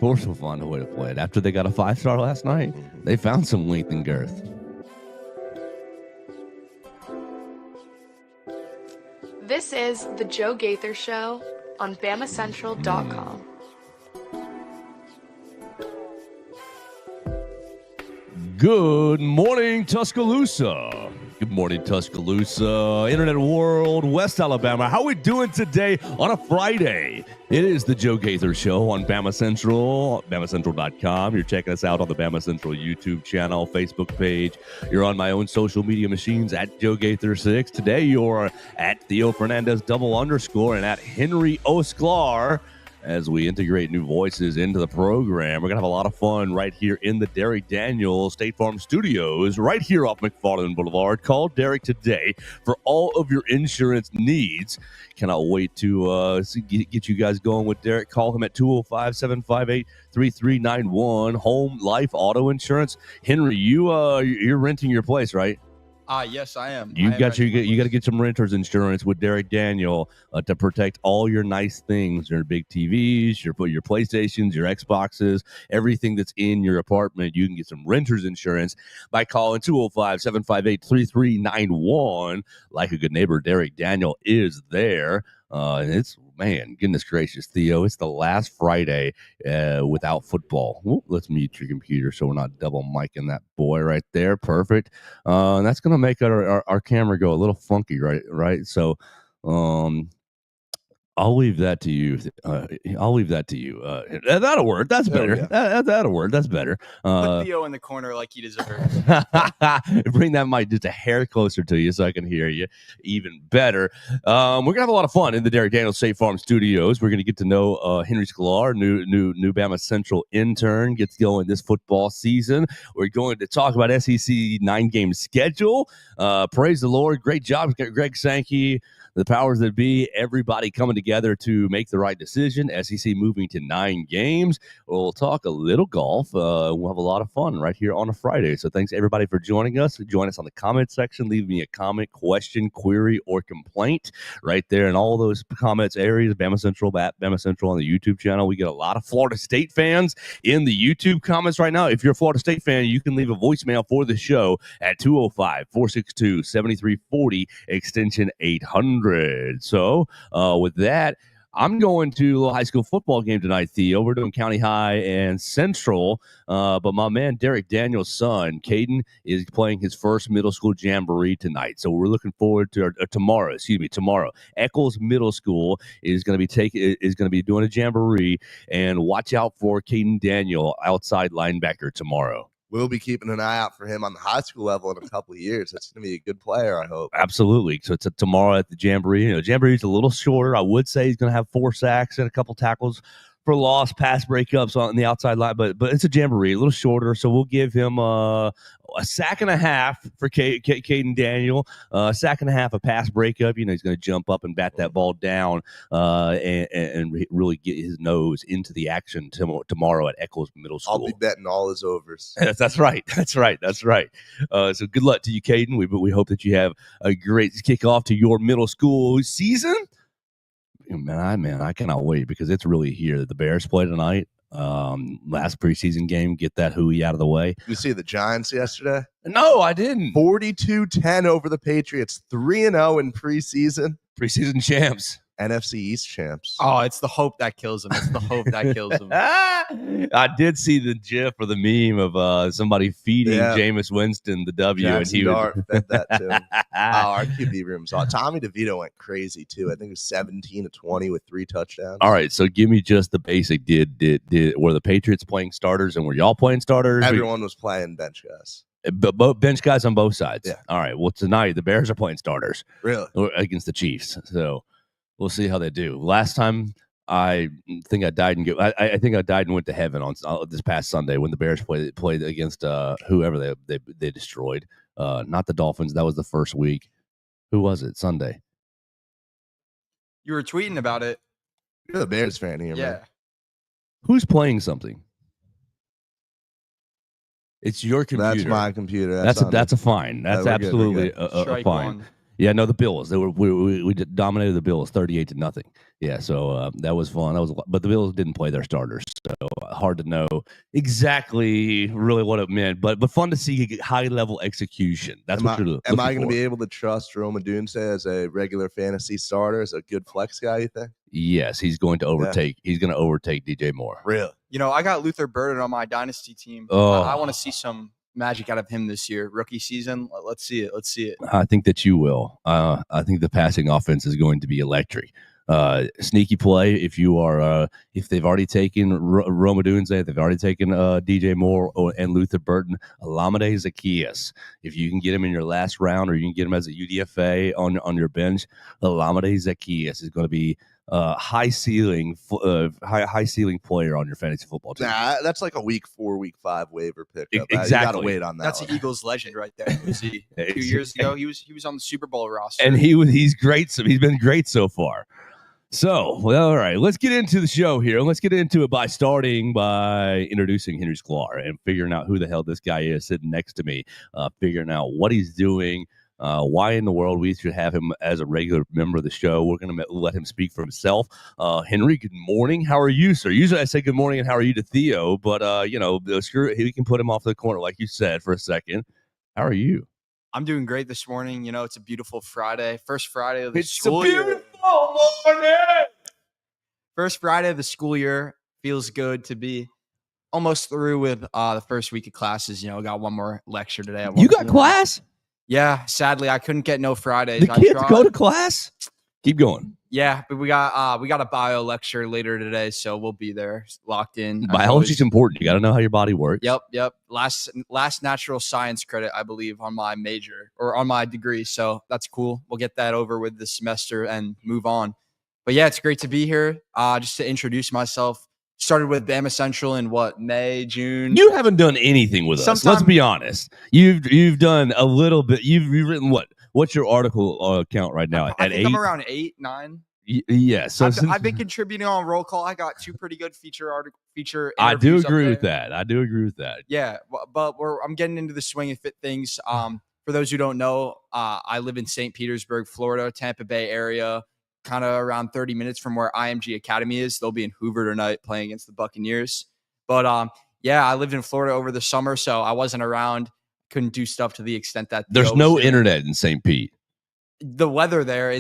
course we'll find a way to play it. After they got a 5-star last night, they found some length and girth. This is the Joe Gaither Show on BamaCentral.com. Good morning, Tuscaloosa. Good morning, Tuscaloosa, Internet world, West Alabama. How are we doing today on a Friday? It is the Joe Gaither Show on BamaCentral, BamaCentral.com. You're checking us out on the BamaCentral YouTube channel, Facebook page. You're on my own social media machines at Joe Gaither6. Today, you're at Theo Fernandez _, and at Henry O. Sklar. As we integrate new voices into the program, we're going to have a lot of fun right here in the Derek Daniel State Farm Studios, right here off McFarland Boulevard. Call Derek today for all of your insurance needs. Cannot wait to get you guys going with Derek. Call him at 205-758-3391. Home, life, auto insurance. Henry, you're renting your place, right? Yes, I am. You got to get some renter's insurance with Derek Daniel to protect all your nice things, your big TVs, your PlayStations, your Xboxes, everything that's in your apartment. You can get some renter's insurance by calling 205-758-3391. Like a good neighbor, Derek Daniel is there. And it's, man, goodness gracious, Theo, it's the last Friday without football. Ooh, let's mute your computer so we're not double micing that boy right there. Perfect. And that's going to make our camera go a little funky, right? So I'll leave that to you. That'll work. That's better. Yeah. That'll work. That's better. Put Theo in the corner like he deserves. Bring that mic just a hair closer to you so I can hear you even better. We're gonna have a lot of fun in the Derek Daniel State Farm Studios. We're gonna get to know Henry Sklar, new BamaCentral intern, gets going this football season. We're going to talk about SEC 9-game schedule. Praise the Lord. Great job, Greg Sankey. The powers that be, everybody coming together to make the right decision. SEC moving to 9 games. We'll talk a little golf. We'll have a lot of fun right here on a Friday. So thanks, everybody, for joining us. Join us on the comment section. Leave me a comment, question, query, or complaint right there in all those comments areas. BamaCentral on the YouTube channel. We get a lot of Florida State fans in the YouTube comments right now. If you're a Florida State fan, you can leave a voicemail for the show at 205-462-7340, extension 800. So with that, I'm going to a high school football game tonight, Theo. We're doing County High and Central, but my man Derek Daniel's son, Caden, is playing his first middle school jamboree tonight. So we're looking forward to tomorrow. Eccles Middle School is going to be doing a jamboree, and watch out for Caden Daniel, outside linebacker, tomorrow. We'll be keeping an eye out for him on the high school level in a couple of years. That's going to be a good player, I hope. Absolutely. So it's tomorrow at the Jamboree. Jamboree's a little shorter. I would say he's going to have 4 sacks and a couple tackles for loss, pass breakups on the outside line. But it's a Jamboree, a little shorter. So we'll give him a sack and a half for Caden Daniel, a sack and a half, a pass breakup. He's going to jump up and bat that ball down and really get his nose into the action tomorrow at Eccles Middle School. I'll be betting all his overs. That's right. So good luck to you, Caden. We hope that you have a great kickoff to your middle school season. Man, I cannot wait because it's really here. The Bears play tonight. Last preseason game, get that hooey out of the way. You see the Giants yesterday? No, I didn't. 42-10 over the Patriots, 3-0 in preseason. Preseason champs. NFC East champs. Oh, it's the hope that kills him. I did see the gif or the meme of somebody feeding Jameis Winston the W. Jackson and he Dart fed that to him. Our QB room saw it. Tommy DeVito went crazy too. I think it was 17-20 with 3 touchdowns. All right, so give me just the basic. Did were the Patriots playing starters and were y'all playing starters? Everyone was playing bench guys. Both bench guys on both sides. Yeah. All right. Well, tonight the Bears are playing starters. Really? Against the Chiefs. So we'll see how they do. Last time I think I died and I think I died and went to heaven on this past Sunday when the Bears played against whoever they destroyed. Not the Dolphins. That was the first week. Who was it? Sunday. You were tweeting about it. You're the Bears fan here, man. Who's playing something? It's your computer. That's my computer. That's a fine. That's absolutely a fine. Yeah, no, the Bills. They were we dominated the Bills 38-0. Yeah, so that was fun. But the Bills didn't play their starters, so hard to know exactly really what it meant. But fun to see high level execution. That's what you're looking for. Am I going to be able to trust Rome Odunze as a regular fantasy starter, as a good flex guy? You think? Yes, he's going to overtake. Yeah. He's going to overtake DJ Moore. Really? I got Luther Burden on my dynasty team. Oh. I want to see some magic out of him this year, rookie season. Let's see it. I think that you will. I think the passing offense is going to be electric. Sneaky play if you are if they've already taken Rome Odunze, they've already taken DJ Moore and Luther Burton, Olamide Zaccheaus. If you can get him in your last round, or you can get him as a UDFA on your bench, Olamide Zaccheaus is going to be high ceiling player on your fantasy football team. Nah, that's like a week 4, week 5 waiver pickup. Exactly. You got to wait on that. That's one. an Eagles legend right there. Was he 2 years ago? He was on the Super Bowl roster, and he's great. So he's been great so far. So, well, all right, let's get into the show here. Let's get into it by starting by introducing Henry Sklar and figuring out who the hell this guy is sitting next to me, figuring out what he's doing, why in the world we should have him as a regular member of the show. We're going to let him speak for himself. Henry, good morning. How are you, sir? Usually I say good morning and how are you to Theo, but, screw it. We can put him off the corner like you said for a second. How are you? I'm doing great this morning. It's a beautiful Friday. First Friday of the school year. It's a beautiful morning. First Friday of the school year. Feels good to be almost through with the first week of classes. Got one more lecture today. You got class? Yeah. Sadly, I couldn't get no Fridays. The kids go to class? Keep going. Yeah, but we got a bio lecture later today, so we'll be there locked in. Biology's important. You got to know how your body works. Yep. Last natural science credit, I believe, on my major or on my degree. So that's cool. We'll get that over with this semester and move on. But yeah, it's great to be here. Just to introduce myself. Started with BamaCentral in May, June. You haven't done anything with us. Let's be honest. You've done a little bit. You've written what? What's your article count right now? I think I'm around 8, 9. Yeah, so I've been contributing on roll call. I got 2 pretty good feature. I do agree with that. Yeah, but I'm getting into the swing of things. For those who don't know, I live in St. Petersburg, Florida, Tampa Bay area, kind of around 30 minutes from where IMG Academy is. They'll be in Hoover tonight playing against the Buccaneers. But yeah, I lived in Florida over the summer, so I wasn't around. Couldn't do stuff to the extent that there's no internet in St. Pete. The weather there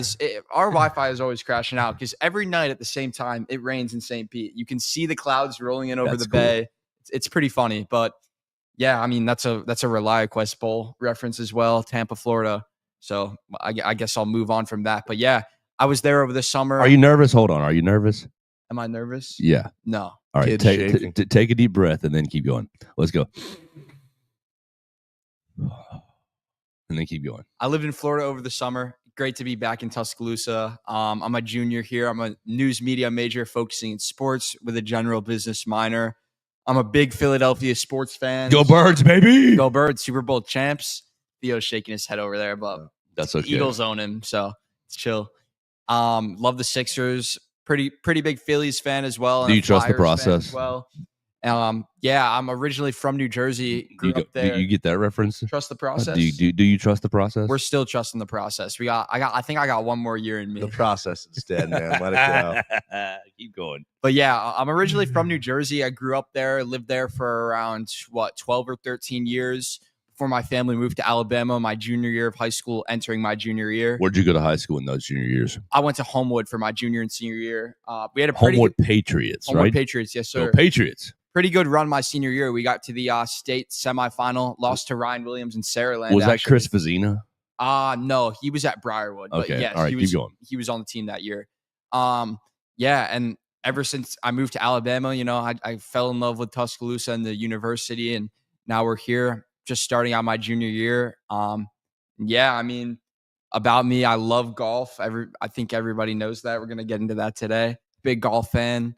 our Wi-Fi is always crashing out because every night at the same time it rains in St. Pete. You can see the clouds rolling in over the bay. It's pretty funny, but yeah, I mean that's a ReliaQuest Bowl reference as well, Tampa, Florida. So I guess I'll move on from that. But yeah, I was there over the summer. Are you nervous? Hold on. Are you nervous? Am I nervous? Yeah. No. All right. Take a deep breath and then keep going. Let's go. And then keep going. I lived in Florida over the summer. Great to be back in Tuscaloosa. I'm a junior here. I'm a news media major focusing in sports with a general business minor. I'm a big Philadelphia sports fan. Go Birds, baby. Go Birds, Super Bowl champs. Theo's shaking his head over there, but that's okay. Eagles own him, so it's chill. Love the Sixers. Pretty big Phillies fan as well. Do you trust the process? Well, yeah, I'm originally from New Jersey. Grew up there. Do you get that reference? Trust the process. Do you trust the process? We're still trusting the process. I think I got one more year in me. The process is dead, man. Let it go. Keep going. But yeah, I'm originally from New Jersey. I grew up there, lived there for around 12 or 13 years before my family moved to Alabama. My junior year of high school, entering my junior year. Where'd you go to high school in those junior years? I went to Homewood for my junior and senior year. We had a Homewood Patriots, right? Homewood Patriots, yes sir. Go Patriots. Pretty good run my senior year. We got to the state semifinal, lost to Ryan Williams and Saraland. Was that Chris Vazina? No, he was at Briarwood. But okay, yes, all right, keep going. He was on the team that year. Yeah, and ever since I moved to Alabama, I fell in love with Tuscaloosa and the university, and now we're here, just starting out my junior year. Yeah, I mean, about me, I love golf. I think everybody knows that. We're gonna get into that today. Big golf fan.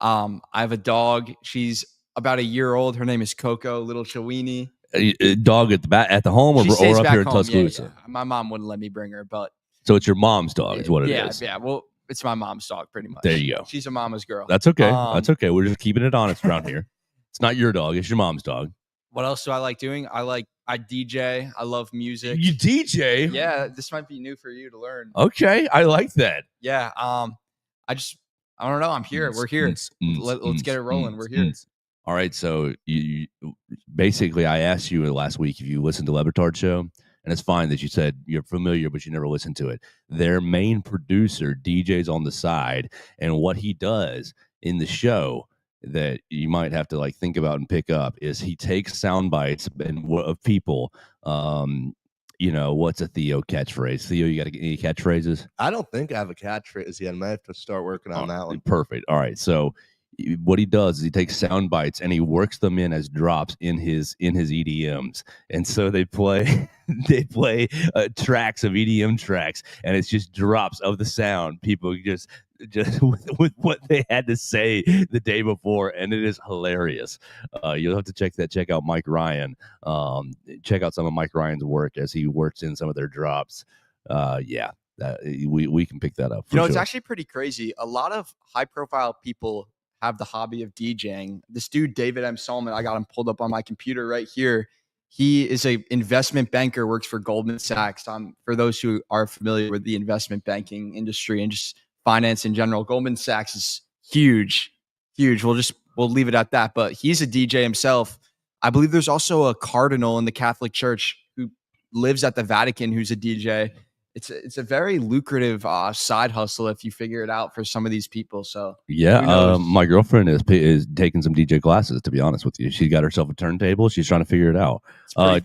I have a dog. She's about a year old. Her name is Coco, little Chiweenie. A dog at the home or up here in Tuscaloosa? Yeah. My mom wouldn't let me bring her, but so it's your mom's dog, is what it is. Yeah. Well, it's my mom's dog, pretty much. There you go. She's a mama's girl. That's okay. That's okay. We're just keeping it honest around here. It's not your dog. It's your mom's dog. What else do I like doing? I DJ. I love music. You DJ? Yeah, this might be new for you to learn. Okay, I like that. Yeah. I don't know. I'm here. We're here. Let's get it rolling. We're here. All right. So you basically, I asked you last week if you listened to Levitard show, and it's fine that you said you're familiar, but you never listened to it. Their main producer DJs on the side, and what he does in the show that you might have to like think about and pick up is he takes sound bites of people. What's a Theo catchphrase? Theo, you got any catchphrases? I don't think I have a catchphrase yet. I might have to start working on that one. Perfect. All right. So what he does is he takes sound bites and he works them in as drops in his EDMs, and so they play tracks of EDM tracks, and it's just drops of the sound. People just with what they had to say the day before, and it is hilarious. You'll have to check out Mike Ryan. Check out some of Mike Ryan's work as he works in some of their drops. We can pick that up. It's actually pretty crazy. A lot of high profile people have the hobby of DJing. This dude, David M. Solomon, I got him pulled up on my computer right here. He is a investment banker, works for Goldman Sachs. For those who are familiar with the investment banking industry and just finance in general, Goldman Sachs is huge. We'll leave it at that. But he's a DJ himself. I believe there's also a cardinal in the Catholic Church who lives at the Vatican who's a DJ. It's a very lucrative side hustle if you figure it out for some of these people. So yeah, my girlfriend is taking some DJ classes. To be honest with you, she got herself a turntable. She's trying to figure it out.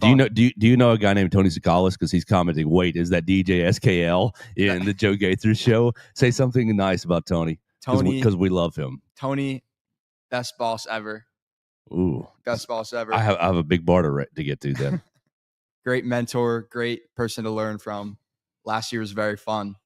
Do you know a guy named Tony Sakalis? Because he's commenting. Wait, is that DJ SKL in the Joe Gaither show? Say something nice about Tony. Because we love him. Tony, best boss ever. Ooh, best boss ever. I have a big bar to get to then. Great mentor, great person to learn from. Last year was very fun.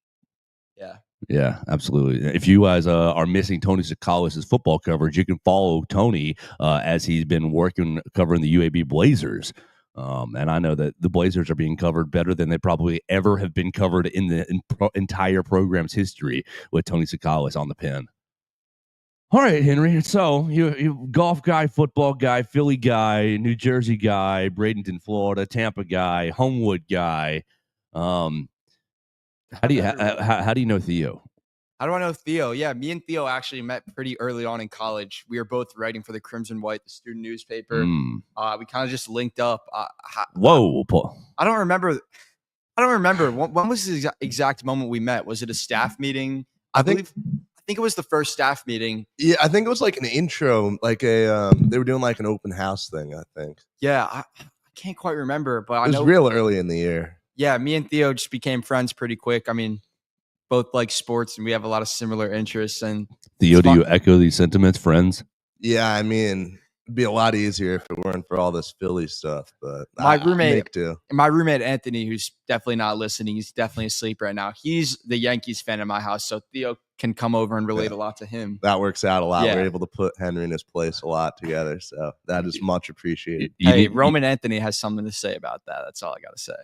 Yeah, absolutely. If you guys are missing Tony Sakalis' football coverage, you can follow Tony as he's been working covering the UAB Blazers. And I know that the Blazers are being covered better than they probably ever have been covered in the entire program's history with Tony Sakalis on the pen. All right, Henry. So you golf guy, football guy, Philly guy, New Jersey guy, Bradenton, Florida, Tampa guy, Homewood guy. How do you know Theo? How do I know Theo? Yeah, me and Theo actually met pretty early on in college. We were both writing for the Crimson White, the student newspaper. We kind of just linked up. Whoa, Paul. I don't remember. When was the exact moment we met? Was it a staff meeting? I think it was the first staff meeting. Yeah, I think it was like an intro, like they were doing like an open house thing, I think. Yeah, I can't quite remember, but it was real early in the year. Yeah, me and Theo just became friends pretty quick. I mean, both like sports, and we have a lot of similar interests. And Theo, do you echo these sentiments, friends? Yeah, I mean, it'd be a lot easier if it weren't for all this Philly stuff. But my roommate Anthony, who's definitely not listening, he's definitely asleep right now. He's the Yankees fan in my house, so Theo can come over and relate a lot to him. That works out a lot. Yeah. We're able to put Henry in his place a lot together, so that is much appreciated. Roman Anthony has something to say about that. That's all I got to say.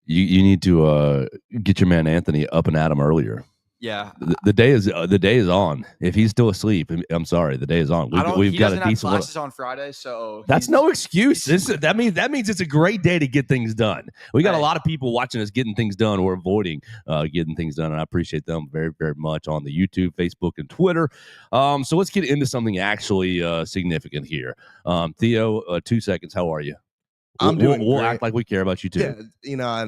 You need to get your man Anthony up and at him earlier. Yeah, the day is on. If he's still asleep, I'm sorry, the day is on. We've got a decent classes on Friday, so that's no excuse. That means it's a great day to get things done. We got a lot of people watching us getting things done or avoiding getting things done, and I appreciate them very, very much on the YouTube, Facebook, and Twitter. So let's get into something actually significant here. Theo, 2 seconds. How are you? We'll act like we care about you too. Yeah,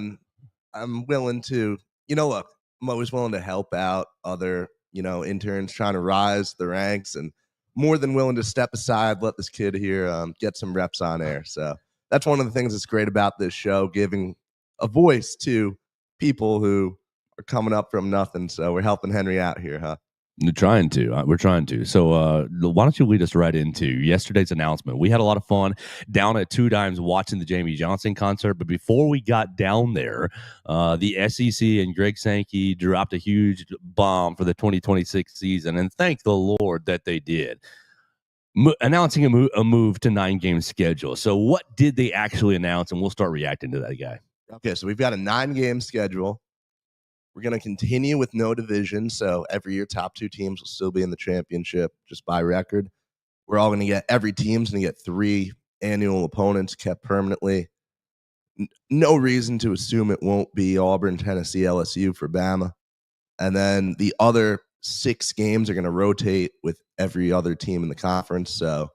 I'm willing to. Look. I'm always willing to help out other, interns trying to rise the ranks, and more than willing to step aside, let this kid here get some reps on air. So that's one of the things that's great about this show, giving a voice to people who are coming up from nothing. So we're helping Henry out here, huh? We're trying to. So why don't you lead us right into yesterday's announcement? We had a lot of fun down at Two Dimes watching the Jamie Johnson concert. But before we got down there, the SEC and Greg Sankey dropped a huge bomb for the 2026 season. And thank the Lord that they did. Announcing a move to 9-game schedule. So what did they actually announce? And we'll start reacting to that guy. Okay, so we've got a 9-game schedule. We're going to continue with no division, so every year top 2 teams will still be in the championship just by record. We're all going to get every team's going to get 3 annual opponents kept permanently. No reason to assume it won't be Auburn, Tennessee, LSU for Bama. And then the other 6 games are going to rotate with every other team in the conference. So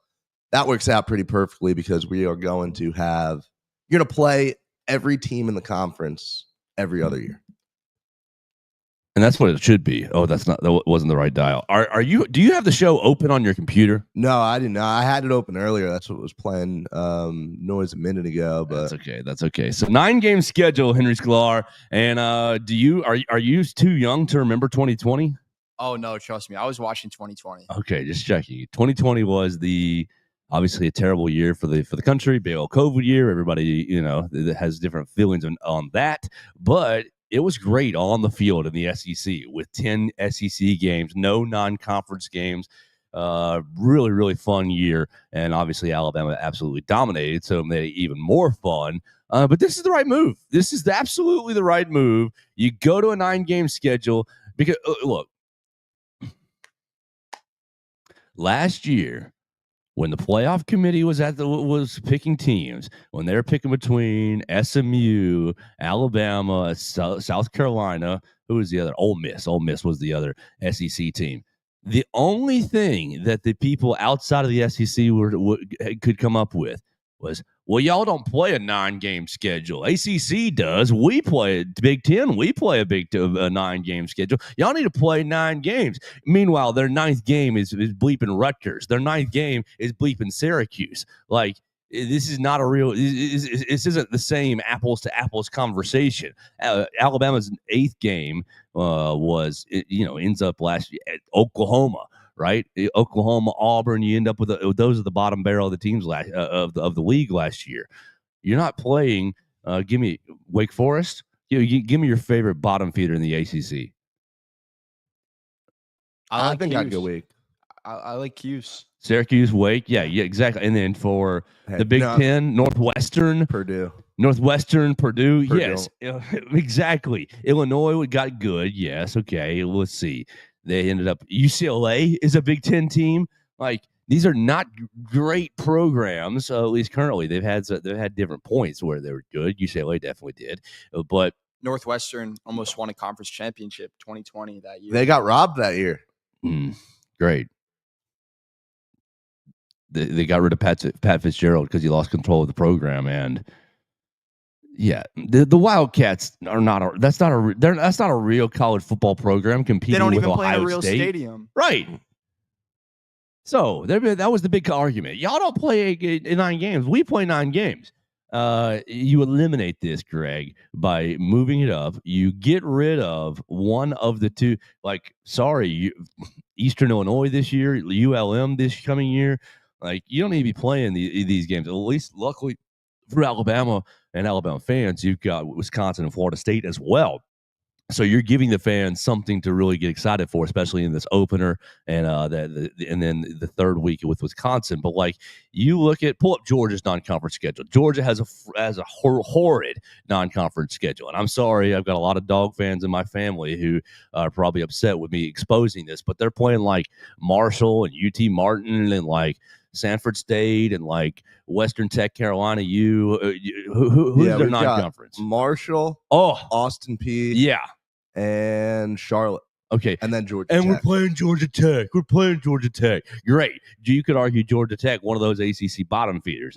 that works out pretty perfectly because we are going to have, you're going to play every team in the conference every other year. And that's what it should be. Oh, that wasn't the right dial. Do you have the show open on your computer? No, I didn't. I had it open earlier. That's what was playing noise a minute ago. But That's okay. So 9-game schedule, Henry Sklar. And are you too young to remember 2020? Oh no, trust me. I was watching 2020. Okay, just checking. 2020 was obviously a terrible year for the country, big old COVID year. Everybody, has different feelings on that, but it was great on the field in the SEC with 10 SEC games, no non-conference games. Really, really fun year. And obviously Alabama absolutely dominated, so it made it even more fun. But this is the right move. This is absolutely the right move. You go to a 9-game schedule because, look, last year, when the playoff committee was picking teams, when they were picking between SMU, Alabama, South Carolina, who was the other? Ole Miss. Ole Miss was the other SEC team. The only thing that the people outside of the SEC could come up with was, well, y'all don't play a 9-game schedule. ACC does. We play Big Ten. We play a 9-game schedule. Y'all need to play 9 games. Meanwhile, their 9th game is bleeping Rutgers. Their 9th game is bleeping Syracuse. Like, this is not a real. This isn't the same apples to apples conversation. Alabama's 8th game ends up last year at Oklahoma. Right, Oklahoma, Auburn. You end up with those are the bottom barrel of the teams of the league last year. You're not playing. Give me Wake Forest. Give me your favorite bottom feeder in the ACC. I think I'd go Wake. I like Cuse. Syracuse, Wake, yeah, exactly. And then for the Big Ten, Northwestern, Purdue. Yes, exactly. Illinois got good. Yes, okay. Let's see. They ended up UCLA is a Big Ten team. Like, these are not great programs. At least currently, they've had different points where they were good. UCLA definitely did, but Northwestern almost won a conference championship 2020 that year. They got robbed that year. Great. They got rid of Pat Fitzgerald because he lost control of the program, and yeah, the Wildcats are not. That's not a real college football program competing. They don't with even Ohio play in a real State. stadium, right? So that was the big argument. Y'all don't play 9 games. We play 9 games. You eliminate this, Greg, by moving it up. You get rid of one of the two. Like, Eastern Illinois this year, ULM this coming year. Like, you don't need to be playing these games. At least, luckily for Alabama and Alabama fans, you've got Wisconsin and Florida State as well. So you're giving the fans something to really get excited for, especially in this opener and and then the third week with Wisconsin. But like, you pull up Georgia's non-conference schedule. Georgia has a horrid non-conference schedule, and I'm sorry, I've got a lot of dog fans in my family who are probably upset with me exposing this, but they're playing like Marshall and UT Martin and like Sanford State and like Western Tech, Carolina who's their non-conference? Marshall, Austin Peay, yeah, and Charlotte. Okay, and then Georgia and Tech. We're playing Georgia Tech. Great. You could argue Georgia Tech, one of those ACC bottom feeders.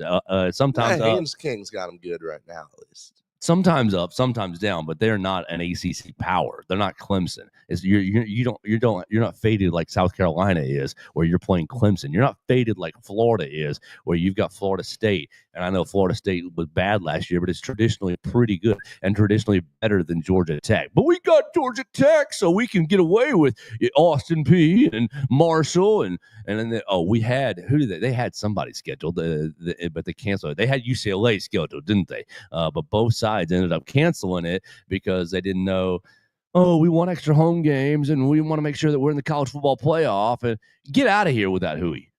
Sometimes Haynes King's got them good right now, at least. Sometimes up, sometimes down, but they're not an ACC power. They're not Clemson. You're not faded like South Carolina is, where you're playing Clemson. You're not faded like Florida is, where you've got Florida State. And I know Florida State was bad last year, but it's traditionally pretty good and traditionally better than Georgia Tech. But we got Georgia Tech, so we can get away with Austin Peay and Marshall and then we had they had somebody scheduled, but they canceled it. They had UCLA scheduled, didn't they? But both sides ended up canceling it because they didn't know. Oh, we want extra home games, and we want to make sure that we're in the college football playoff. And get out of here with that hooey.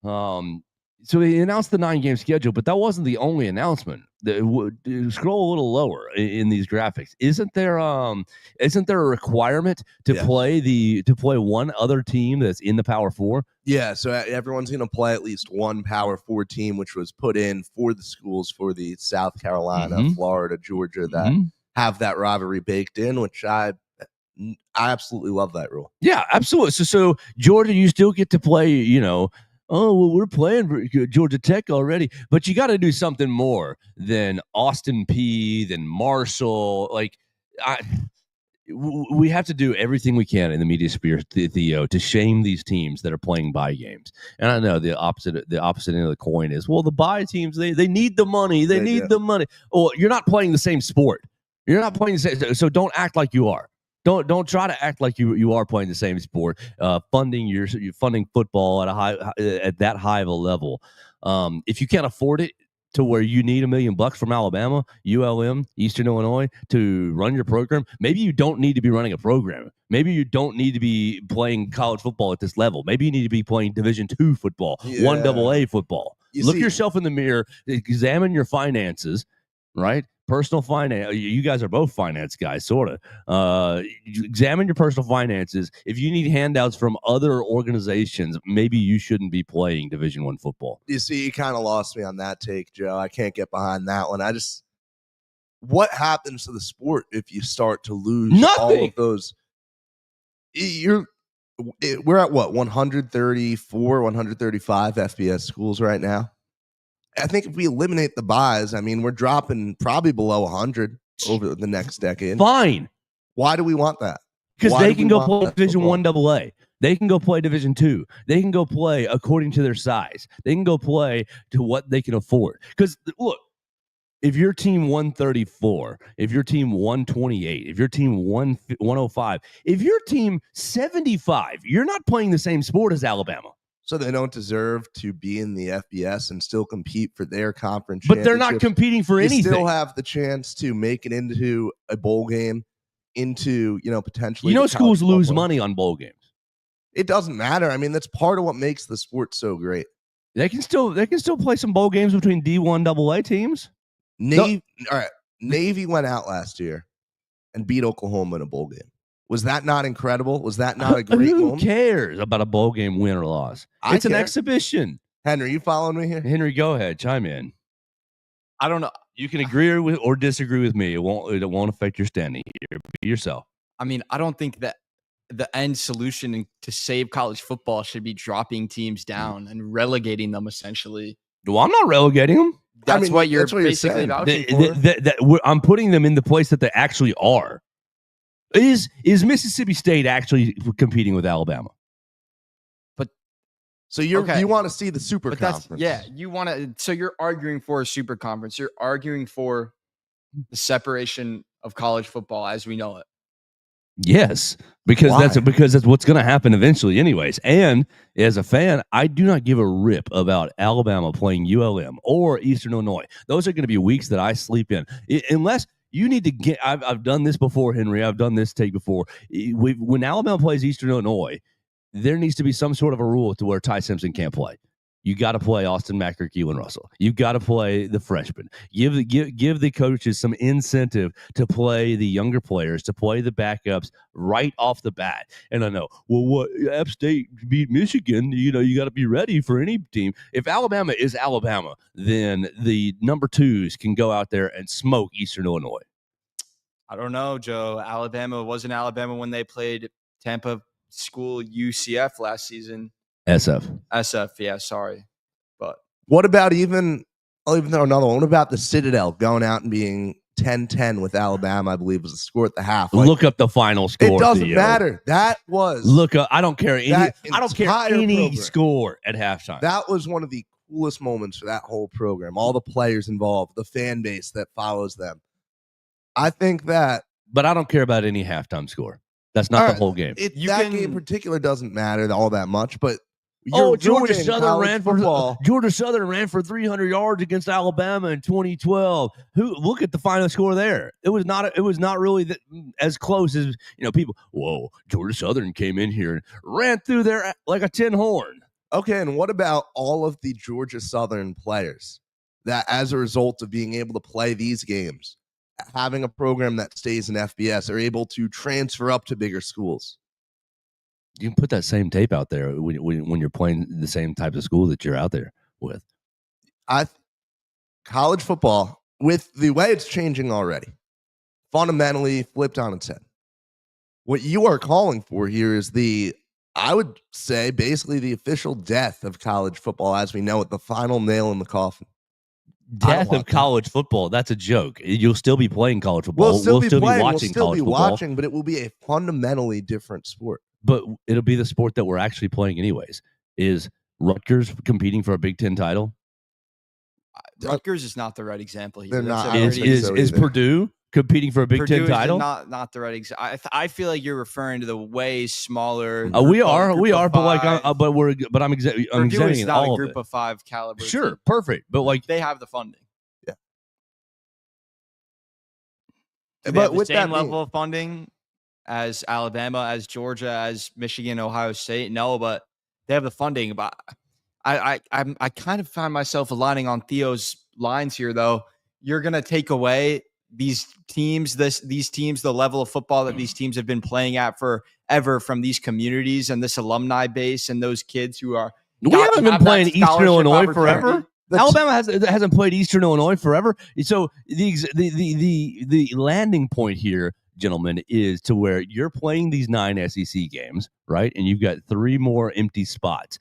So they announced the 9-game schedule, but that wasn't the only announcement. scroll a little lower in these graphics. Isn't there a requirement to play one other team that's in the Power Four? Yeah, so everyone's going to play at least one Power 4 team, which was put in for the schools for the South Carolina, Florida, Georgia that have that rivalry baked in, which I absolutely love that rule. Yeah, absolutely. So Georgia, you still get to play, we're playing Georgia Tech already, but you got to do something more than Austin P, than Marshall. We have to do everything we can in the media sphere, Theo, to shame these teams that are playing bye games. And I know the opposite end of the coin is, well, the bye teams, they need the money. They need the money. Well, you're not playing the same sport. You're not playing the same. So don't act like you are. Don't try to act like you are playing the same sport. Funding funding football at that high of a level. If you can't afford it, to where you need $1 million from Alabama, ULM, Eastern Illinois to run your program, maybe you don't need to be running a program. Maybe you don't need to be playing college football at this level. Maybe you need to be playing Division II football, 1AA football. Look yourself in the mirror, examine your finances, right? Personal finance. You guys are both finance guys, sort of. Examine your personal finances. If you need handouts from other organizations, maybe you shouldn't be playing Division I football. You see, you kind of lost me on that take, Joe. I can't get behind that one. What happens to the sport if you start to lose all of those? We're at what, 134, 135 FBS schools right now. I think if we eliminate the buys, I mean, we're dropping probably below 100 over the next decade. Fine. Why do we want that? Because they can go play Division I AA. They can go play Division II. They can go play according to their size. They can go play to what they can afford. Because, look, if your team 134, if your team 128, if your team 105, if your team 75, you're not playing the same sport as Alabama. So they don't deserve to be in the FBS and still compete for their conference. But they're not competing for anything. You still have the chance to make it into a bowl game, into, potentially. Schools lose money on bowl games. It doesn't matter. I mean, that's part of what makes the sport so great. They can still play some bowl games between D1 AA teams. All right. Navy went out last year and beat Oklahoma in a bowl game. Was that not incredible? Was that not a great moment? Who cares about a bowl game win or loss? It's an exhibition. Henry, you following me here? Henry, go ahead. Chime in. I don't know. You can agree with or disagree with me. It won't affect your standing here. Be yourself. I mean, I don't think that the end solution to save college football should be dropping teams down and relegating them, essentially. Well, I'm not relegating them. That's what you're basically vouching for. I'm putting them in the place that they actually are. Is Mississippi State actually competing with Alabama? So you want to see the super conference? You want to. So you're arguing for a super conference. You're arguing for the separation of college football as we know it. Yes, because that's what's going to happen eventually, anyways. And as a fan, I do not give a rip about Alabama playing ULM or Eastern Illinois. Those are going to be weeks that I sleep in, unless. You need to get. I've done this before, Henry. I've done this take before. When Alabama plays Eastern Illinois, there needs to be some sort of a rule to where Ty Simpson can't play. You got to play Austin Mack or Keelan Russell. You've got to play the freshmen. Give the coaches some incentive to play the younger players, to play the backups right off the bat. And I know, what App State beat Michigan, you got to be ready for any team. If Alabama is Alabama, then the number 2s can go out there and smoke Eastern Illinois. I don't know, Joe. Alabama wasn't Alabama when they played Tampa School UCF last season. SF, yeah, sorry. But what about even though another one? What about the Citadel going out and being 10-10 with Alabama? I believe was the score at the half. Look up the final score. It doesn't matter. That was I don't care any score at halftime. That was one of the coolest moments for that whole program. All the players involved, the fan base that follows them. I think that, but I don't care about any halftime score. That's not the whole game. Game in particular doesn't matter all that much, but. Georgia Southern ran for 300 yards against Alabama in 2012. Look at the final score there. It was not really as close as people. Whoa, Georgia Southern came in here and ran through there like a tin horn. Okay, and what about all of the Georgia Southern players that as a result of being able to play these games, having a program that stays in FBS, are able to transfer up to bigger schools. You can put that same tape out there when you're playing the same type of school that you're out there with. College football, with the way it's changing already, fundamentally flipped on its head. What you are calling for here is I would say, basically the official death of college football as we know it, the final nail in the coffin. Death of college football. That's a joke. You'll still be playing college football. We'll still be watching we'll still be college football. watching, but it will be a fundamentally different sport. But it'll be the sport that we're actually playing anyways. Is Rutgers competing for a Big Ten title? Rutgers is not the right example here. They're not. Is Purdue competing for a Big Ten title? Not the right example. I feel like you're referring to the way smaller. We are, but I'm examining not all a group of it. of 5 caliber. Sure, team. perfect. But like they have the funding. Yeah. Do they have the same level of funding as Alabama, as Georgia, as Michigan, Ohio State? No, but they have the funding. But I kind of find myself aligning on Theo's lines here, though. You're gonna take away these teams, the level of football that these teams have been playing at forever from these communities and this alumni base and those kids who are. We haven't been playing Eastern Illinois forever. Alabama hasn't played Eastern Illinois forever. So the landing point here, gentlemen, is to where you're playing these 9 SEC games, right? And you've got 3 more empty spots.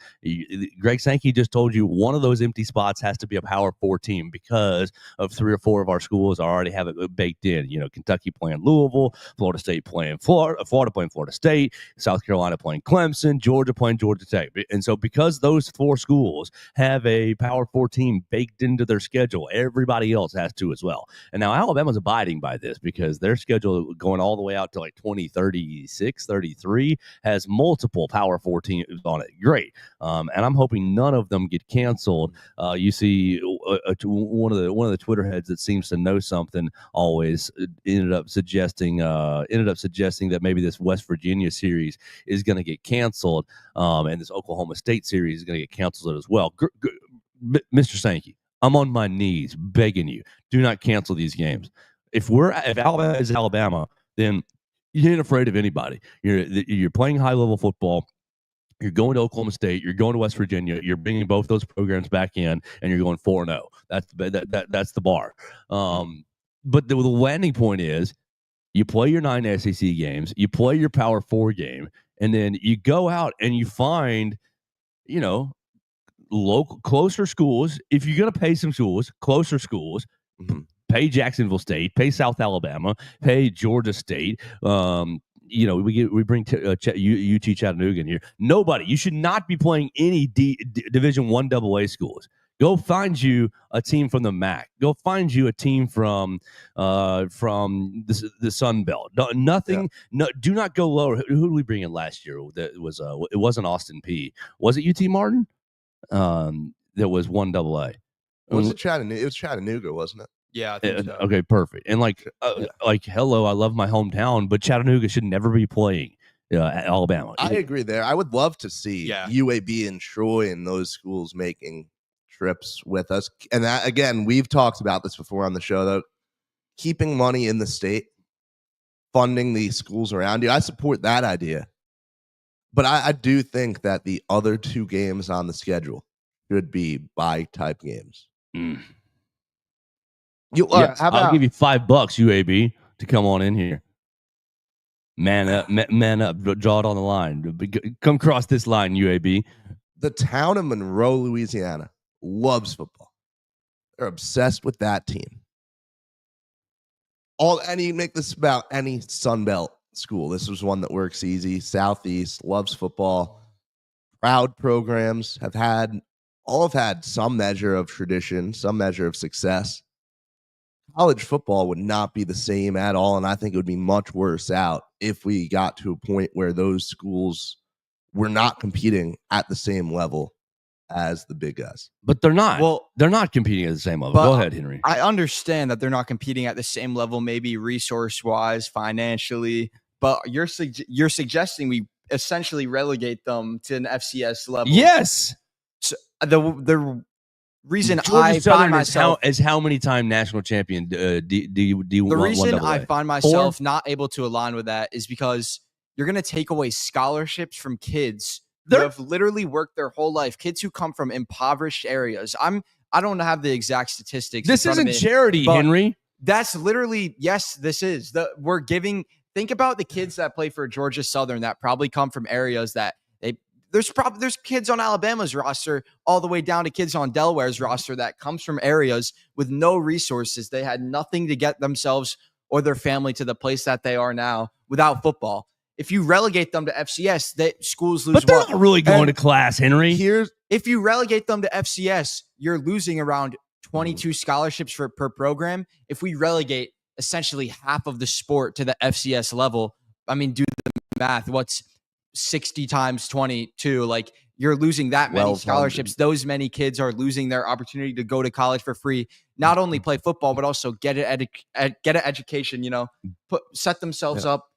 Greg Sankey just told you one of those empty spots has to be a Power 4 team because of 3 or 4 of our schools already have it baked in. You know, Kentucky playing Louisville, Florida State playing Florida playing Florida State, South Carolina playing Clemson, Georgia playing Georgia Tech. And so because those 4 schools have a Power 4 team baked into their schedule, everybody else has to as well. And now Alabama's abiding by this because their schedule going all the way out to like 2036, 33 has multiple Power 4 teams on it. Great. And I'm hoping none of them get canceled. You see one of the Twitter heads that seems to know something always ended up suggesting that maybe this West Virginia series is going to get canceled, and this Oklahoma State series is going to get canceled as well. Mr. Sankey, I'm on my knees begging you, do not cancel these games. If Alabama is Alabama, then you ain't afraid of anybody. You're playing high level football. You're going to Oklahoma State. You're going to West Virginia. You're bringing both ththose programs back in, and you're going 4-0. That's the bar. But the landing point is, you play your 9 SEC games. You play your Power 4 game, and then you go out and you find, local closer schools. If you're going to pay some schools, closer schools. Mm-hmm. Pay Jacksonville State, pay South Alabama, pay Georgia State. We bring UT Chattanooga in here. Nobody. You should not be playing any Division I AA schools. Go find you a team from the MAC. Go find you a team from the Sun Belt. Nothing. Yeah. No, do not go lower. Who did we bring in last year? That was it wasn't Austin Peay. Was it UT Martin? That was I AA. Was it Chattanooga? It was Chattanooga, wasn't it? Yeah, I think so. Okay, perfect. And hello, I love my hometown, but Chattanooga should never be playing Alabama. I agree there. I would love to see UAB and Troy and those schools making trips with us. And that, again, we've talked about this before on the show, though. Keeping money in the state, funding these schools around you. I support that idea. But I do think that the other 2 games on the schedule should be bye-type games. Mm. I'll give you $5, UAB, to come on in here. Man up, draw it on the line. Come across this line, UAB. The town of Monroe, Louisiana, loves football. They're obsessed with that team. And you make this about any Sun Belt school. This was one that works easy. Southeast loves football. Proud programs have had some measure of tradition, some measure of success. College football would not be the same at all, and I think it would be much worse out if we got to a point where those schools were not competing at the same level as the big guys. But they're not. Well, they're not competing at the same level. Go ahead, Henry. I understand that they're not competing at the same level, maybe resource-wise, financially, but you're suggesting we essentially relegate them to an FCS level. Yes. So the reason Georgia I Southern find myself is how many time national champion do you the want reason 1AA? I find myself not able to align with that is because you're going to take away scholarships from kids who have literally worked their whole life, kids who come from impoverished areas. I don't have the exact statistics. This isn't charity, Henry. That's literally, yes, this is. We're giving, think about the kids that play for Georgia Southern that probably come from areas that there's kids on Alabama's roster all the way down to kids on Delaware's roster that comes from areas with no resources. They had nothing to get themselves or their family to the place that they are now without football. If you relegate them to FCS, schools lose. But they're not really going to class, Henry. If you relegate them to FCS, you're losing around 22 scholarships per program. If we relegate essentially half of the sport to the FCS level, I mean, do the math. What's 60 times 22? Like, you're losing that many scholarships. Those many kids are losing their opportunity to go to college for free, not only play football, but also get an education, set themselves up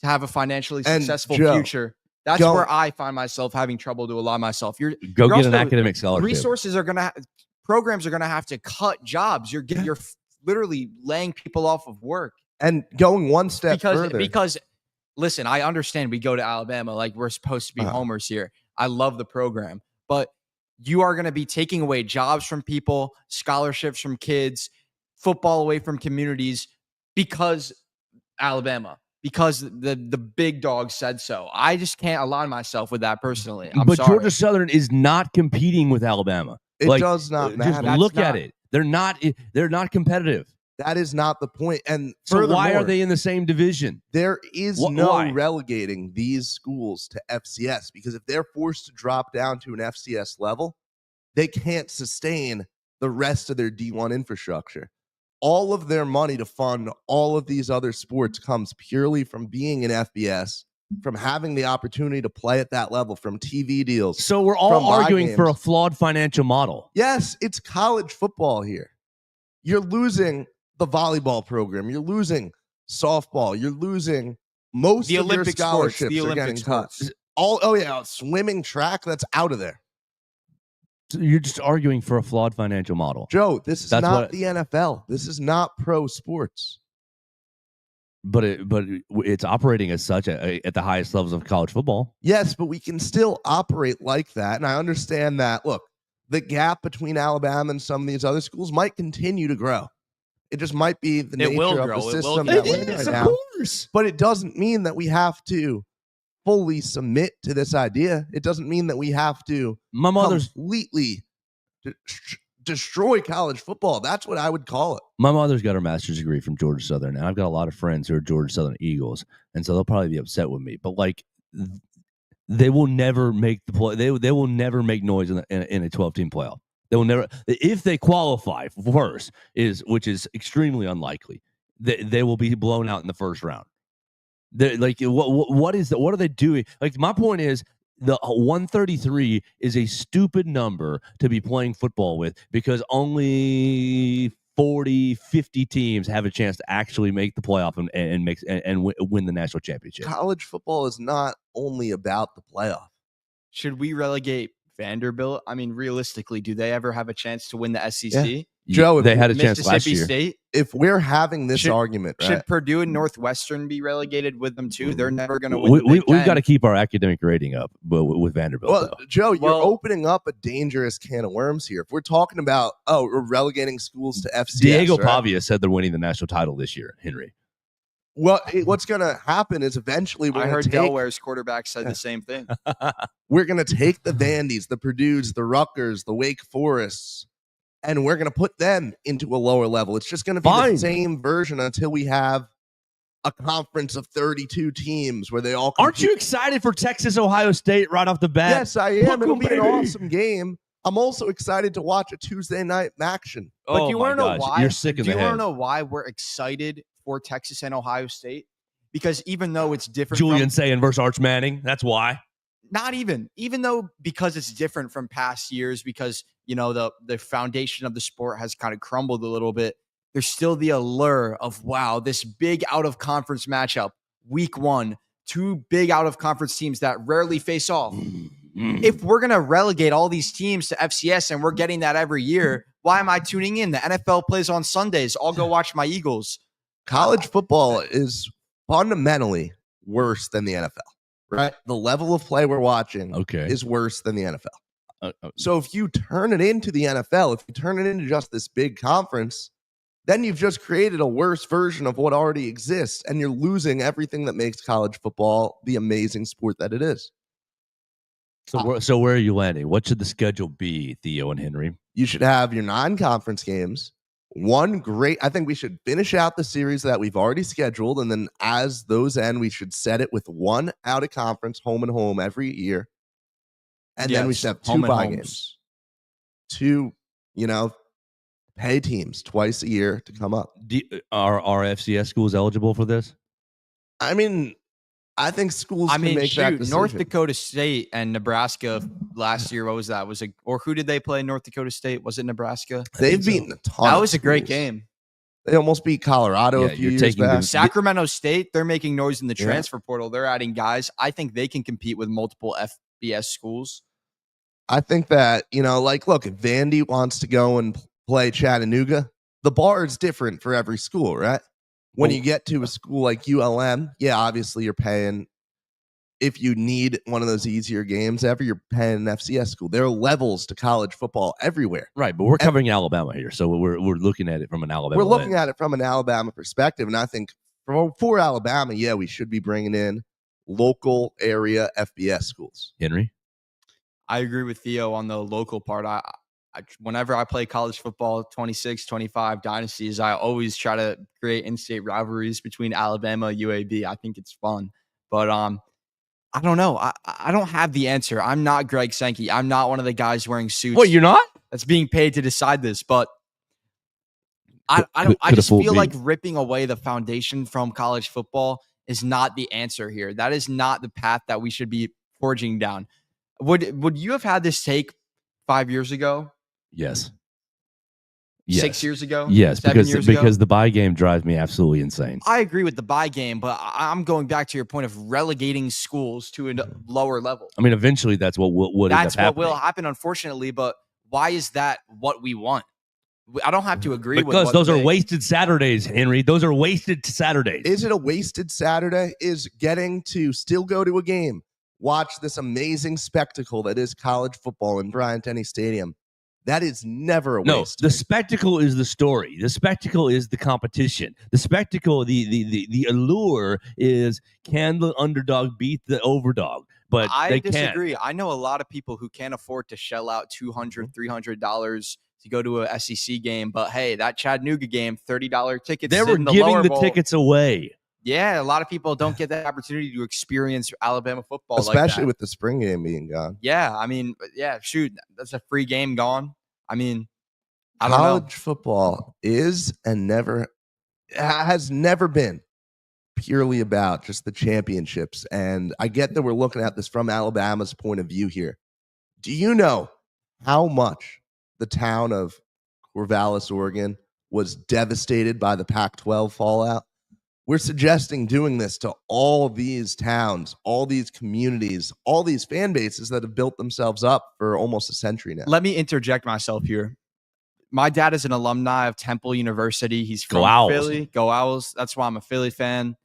to have a financially successful future. That's where I find myself having trouble to align myself. You're get an academic scholarship. Resources are going to programs are going to have to cut jobs. You're literally laying people off of work. And going one step further. Because listen, I understand we go to Alabama like we're supposed to be homers here. I love the program, but you are going to be taking away jobs from people, scholarships from kids, football away from communities because Alabama. Because the big dog said so. I just can't align myself with that personally. I'm sorry. Georgia Southern is not competing with Alabama. It does not matter. Just look at it. They're not competitive. That is not the point. And so why are they in the same division? There is no relegating these schools to FCS, because if they're forced to drop down to an FCS level, they can't sustain the rest of their D1 infrastructure. All of their money to fund all of these other sports comes purely from being in FBS, from having the opportunity to play at that level, from TV deals. So we're all arguing for a flawed financial model. Yes, it's college football here. You're losing the volleyball program. You're losing softball. You're losing most of your scholarships are getting cut. Swimming, track, that's out of there. So you're just arguing for a flawed financial model. Joe, this is not the NFL. This is not pro sports. But it's operating as such at the highest levels of college football. Yes, but we can still operate like that. And I understand that, look, the gap between Alabama and some of these other schools might continue to grow. It just might be the nature of the system that we're in right now. But it doesn't mean that we have to fully submit to this idea. It doesn't mean that we have to completely destroy college football. That's what I would call it. My mother's got her master's degree from Georgia Southern, and I've got a lot of friends who are Georgia Southern Eagles, and so they'll probably be upset with me. But like, they will never make the play. They will never make noise in a 12-team playoff. They will never, if they qualify first, which is extremely unlikely. They will be blown out in the first round. Like, what are they doing? Like, my point is, the 133 is a stupid number to be playing football with, because only 40, 50 teams have a chance to actually make the playoff and win the national championship. College football is not only about the playoff. Should we relegate Vanderbilt? I mean, realistically, do they ever have a chance to win the SEC? Yeah. Joe, they had a chance last year. State? If we're having this argument, right? Should Purdue and Northwestern be relegated with them too? They're never going to win. We've got to keep our academic rating up with Vanderbilt. Well, Joe, you're opening up a dangerous can of worms here. If we're talking about, we're relegating schools to FCS. Diego Pavia said they're winning the national title this year, Henry. Well, what's going to happen is eventually I heard Delaware's quarterback said the same thing. We're going to take the Vandies, the Purdues, the Rutgers, the Wake Forests, and we're going to put them into a lower level. It's just going to be the same version until we have a conference of 32 teams where they all compete. Aren't you excited for Texas, Ohio State right off the bat? Yes, I am. It'll be an awesome game. I'm also excited to watch a Tuesday night action. But do you want to know why? You're sick in the head. Do you want to know why we're excited for Texas and Ohio State? Because even though it's different, Julian Sayin versus Arch Manning, that's why. Not even though, because it's different from past years, because the foundation of the sport has kind of crumbled a little bit. There's still the allure of, wow, this big out of conference matchup, week 1, two big out of conference teams that rarely face off. If we're going to relegate all these teams to FCS and we're getting that every year, why am I tuning in? The NFL plays on Sundays. I'll go watch my Eagles. College football is fundamentally worse than the NFL, right? The level of play we're watching is worse than the NFL. So if you turn it into the NFL, if you turn it into just this big conference, then you've just created a worse version of what already exists, and you're losing everything that makes college football the amazing sport that it is. So where are you landing? What should the schedule be, Theo and Henry? You should have your non-conference games. I think we should finish out the series that we've already scheduled, and then as those end, we should set it with one out of conference, home and home every year. And then we should have two bye games. Two, pay teams twice a year to come up. Are FCS schools eligible for this? I mean, I think schools can make that decision. North Dakota State and Nebraska last year, what was that? Or who did they play? North Dakota State? Was it Nebraska? They've beaten a ton. That was a great game. They almost beat Colorado a few years back. Sacramento State, they're making noise in the transfer portal. They're adding guys. I think they can compete with multiple FBS schools. I think that, look, if Vandy wants to go and play Chattanooga, the bar is different for every school, right? When you get to a school like ULM, obviously you're paying, if you need one of those easier games ever, you're paying an FCS school. There are levels to college football everywhere. Right, but we're covering Alabama here, so we're looking at it from an Alabama We're looking at it from an Alabama perspective, and I think for Alabama, we should be bringing in local area FBS schools. Henry? I agree with Theo on the local part. Whenever I play college football, 26, 25 dynasties, I always try to create in-state rivalries between Alabama, UAB. I think it's fun. But I don't know. I don't have the answer. I'm not Greg Sankey. I'm not one of the guys wearing suits. What, you're not? That's being paid to decide this. But I just feel like ripping away the foundation from college football is not the answer here. That is not the path that we should be forging down. Would you have had this take 5 years ago? Yes. 6 years ago? Yes, because the bye game drives me absolutely insane. I agree with the bye game, but I'm going back to your point of relegating schools to a lower level. I mean, eventually that's what will happen, unfortunately, but why is that what we want? I don't have to agree because those are wasted Saturdays, Henry. Those are wasted Saturdays. Is it a wasted Saturday? Is getting to still go to a game, watch this amazing spectacle that is college football in Bryant-Denny Stadium? That is never a waste. No, the spectacle is the story. The spectacle is the competition. The spectacle, the allure is, can the underdog beat the overdog? But I they disagree. can't. I know a lot of people who can't afford to shell out $200, $300 to go to a SEC game. But hey, that Chattanooga game, $30 tickets. They were giving the tickets away. Yeah, a lot of people don't get that opportunity to experience Alabama football, especially with the spring game being gone. Yeah, I mean, shoot, that's a free game gone. I mean, I don't know. College football is and has never been purely about just the championships. And I get that we're looking at this from Alabama's point of view here. Do you know how much the town of Corvallis, Oregon, was devastated by the Pac-12 fallout? We're suggesting doing this to all these towns, all these communities, all these fan bases that have built themselves up for almost a century now. Let me interject myself here. My dad is an alumni of Temple University. He's from Philly. Go Owls. That's why I'm a Philly fan.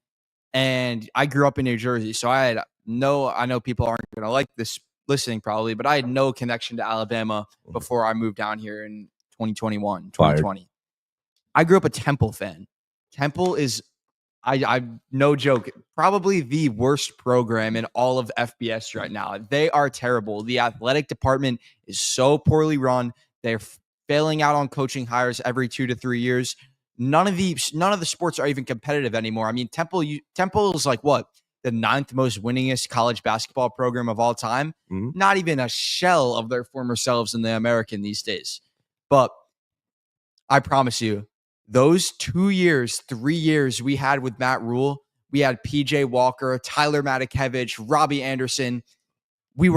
And I grew up in New Jersey. So I know people aren't going to like this listening probably, but I had no connection to Alabama before I moved down here in 2021, 2020. I grew up a Temple fan. Temple is, I no joke, probably the worst program in all of FBS right now. They are terrible. The athletic department is so poorly run. They're failing out on coaching hires every 2 to 3 years. None of the sports are even competitive anymore. I mean, Temple is like what? The 9th most winningest college basketball program of all time. Mm-hmm. Not even a shell of their former selves in the American these days. But I promise you, those 2 years, 3 years we had with Matt Rule, we had PJ Walker, Tyler Matakevich, Robbie Anderson. We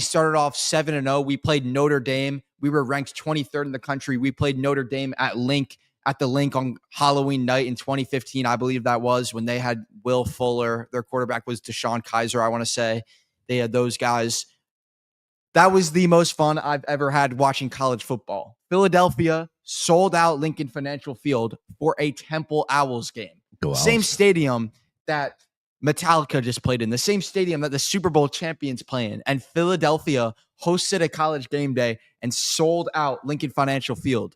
started off 7-0. We played Notre Dame. We were ranked 23rd in the country. We played Notre Dame at the Link on Halloween night in 2015. I believe that was when they had Will Fuller. Their quarterback was Deshaun Kaiser, I want to say. They had those guys. That was the most fun I've ever had watching college football. Philadelphia sold out Lincoln Financial Field for a Temple Owls game. Go Same Owls. stadium that Metallica just played in, the same stadium that the Super Bowl champions play in. And Philadelphia hosted a college game day and sold out Lincoln Financial Field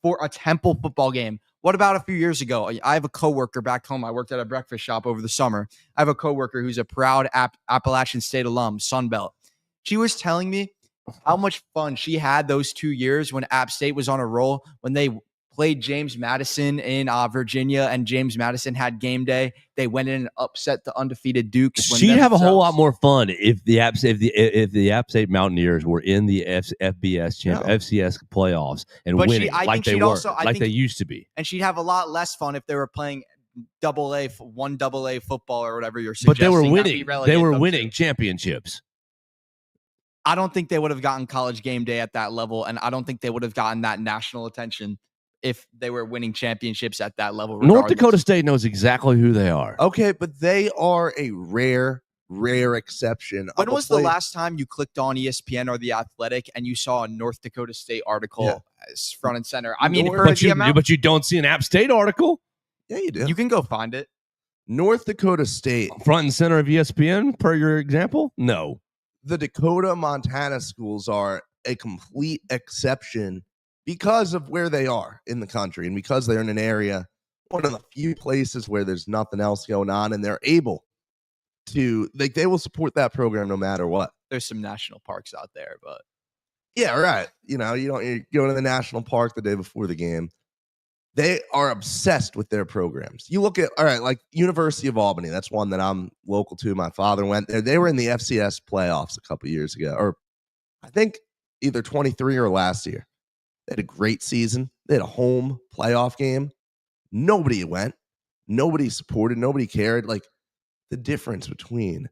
for a Temple football game. What about a few years ago? I have a coworker back home. I worked at a breakfast shop over the summer. I have a coworker who's a proud Appalachian State alum, Sunbelt. She was telling me how much fun she had those 2 years when App State was on a roll, when they played James Madison in Virginia, and James Madison had game day. They went in and upset the undefeated Dukes. She'd have a whole lot more fun if the App State Mountaineers were in the FCS playoffs and winning like they used to be. And she'd have a lot less fun if they were playing AA football or whatever you're suggesting. But they were winning. They were winning championships. I don't think they would have gotten college game day at that level, and I don't think they would have gotten that national attention if they were winning championships at that level. Regardless. North Dakota State knows exactly who they are. Okay, but they are a rare exception. When was the last time you clicked on ESPN or The Athletic and you saw a North Dakota State article as front and center? I mean, but you don't see an App State article. Yeah, you do. You can go find it. North Dakota State. Front and center of ESPN, per your example? No. The Dakota, Montana schools are a complete exception because of where they are in the country and because they're in an area, one of the few places where there's nothing else going on, and they're able to, they will support that program no matter what. There's some national parks out there, but yeah, right. You go to the national park the day before the game. They are obsessed with their programs. You look at, all right, like University of Albany. That's one that I'm local to. My father went there. They were in the FCS playoffs a couple years ago, or I think either 23 or last year. They had a great season. They had a home playoff game. Nobody went. Nobody supported. Nobody cared. Like, the difference between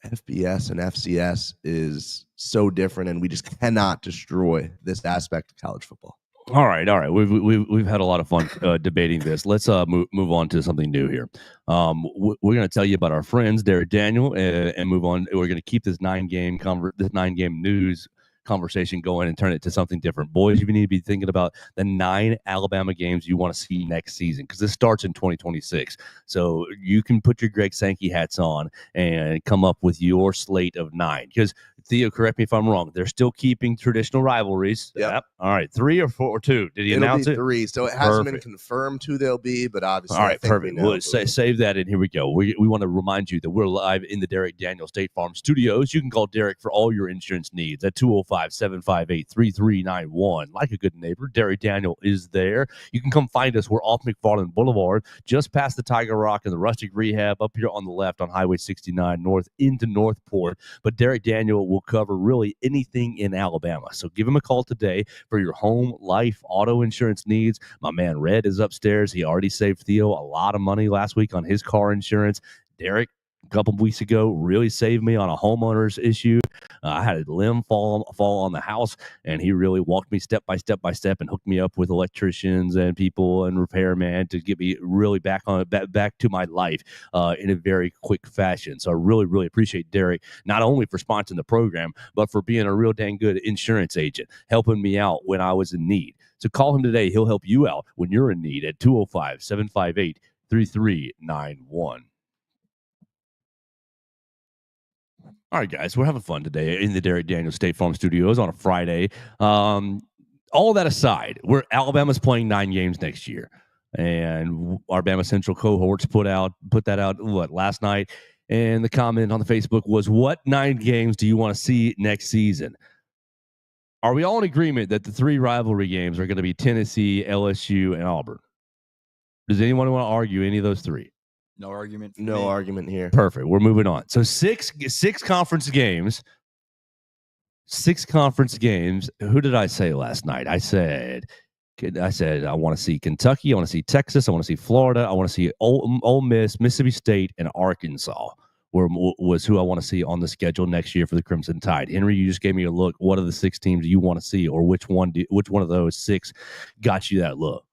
FBS and FCS is so different, and we just cannot destroy this aspect of college football. All right. We've had a lot of fun debating this. Let's move on to something new here. We're going to tell you about our friends Derek Daniel and move on. We're going to keep this 9-game news conversation going and turn it to something different. Boys, you need to be thinking about the 9 Alabama games you want to see next season, because this starts in 2026. So you can put your Greg Sankey hats on and come up with your slate of 9. Because Theo, correct me if I'm wrong, they're still keeping traditional rivalries. Yep. All right, 3 or 4 or 2. Did he announce it? 3. So it hasn't been confirmed who they'll be, but obviously. All right, perfect. We'll save that, and here we go. We want to remind you that we're live in the Derek Daniel State Farm Studios. You can call Derek for all your insurance needs at 205-758-3391. Like a good neighbor, Derek Daniel is there. You can come find us. We're off McFarland Boulevard, just past the Tiger Rock and the Rustic Rehab, up here on the left on Highway 69 north into Northport. But Derek Daniel will cover really anything in Alabama. So give him a call today for your home, life, auto insurance needs. My man Red is upstairs. He already saved Theo a lot of money last week on his car insurance. Derek, a couple of weeks ago, really saved me on a homeowner's issue. I had a limb fall on the house, and he really walked me step by step and hooked me up with electricians and people and repairman to get me really back to my life in a very quick fashion. So I really, really appreciate Derek, not only for sponsoring the program, but for being a real dang good insurance agent, helping me out when I was in need. So call him today. He'll help you out when you're in need at 205-758-3391. All right, guys, we're having fun today in the Derek Daniel State Farm Studios on a Friday. All that aside, Alabama's playing 9 games next year, and our BamaCentral cohorts put that out last night, and the comment on the Facebook was, "What 9 games do you want to see next season?" Are we all in agreement that the 3 rivalry games are going to be Tennessee, LSU, and Auburn? Does anyone want to argue any of those 3? No argument. No argument here. Perfect. We're moving on. So 6 conference games. 6 conference games. Who did I say last night? I said I want to see Kentucky. I want to see Texas. I want to see Florida. I want to see Ole Miss, Mississippi State, and Arkansas. Was who I want to see on the schedule next year for the Crimson Tide. Henry, you just gave me a look. What are the 6 teams you want to see, or which one of those 6 got you that look?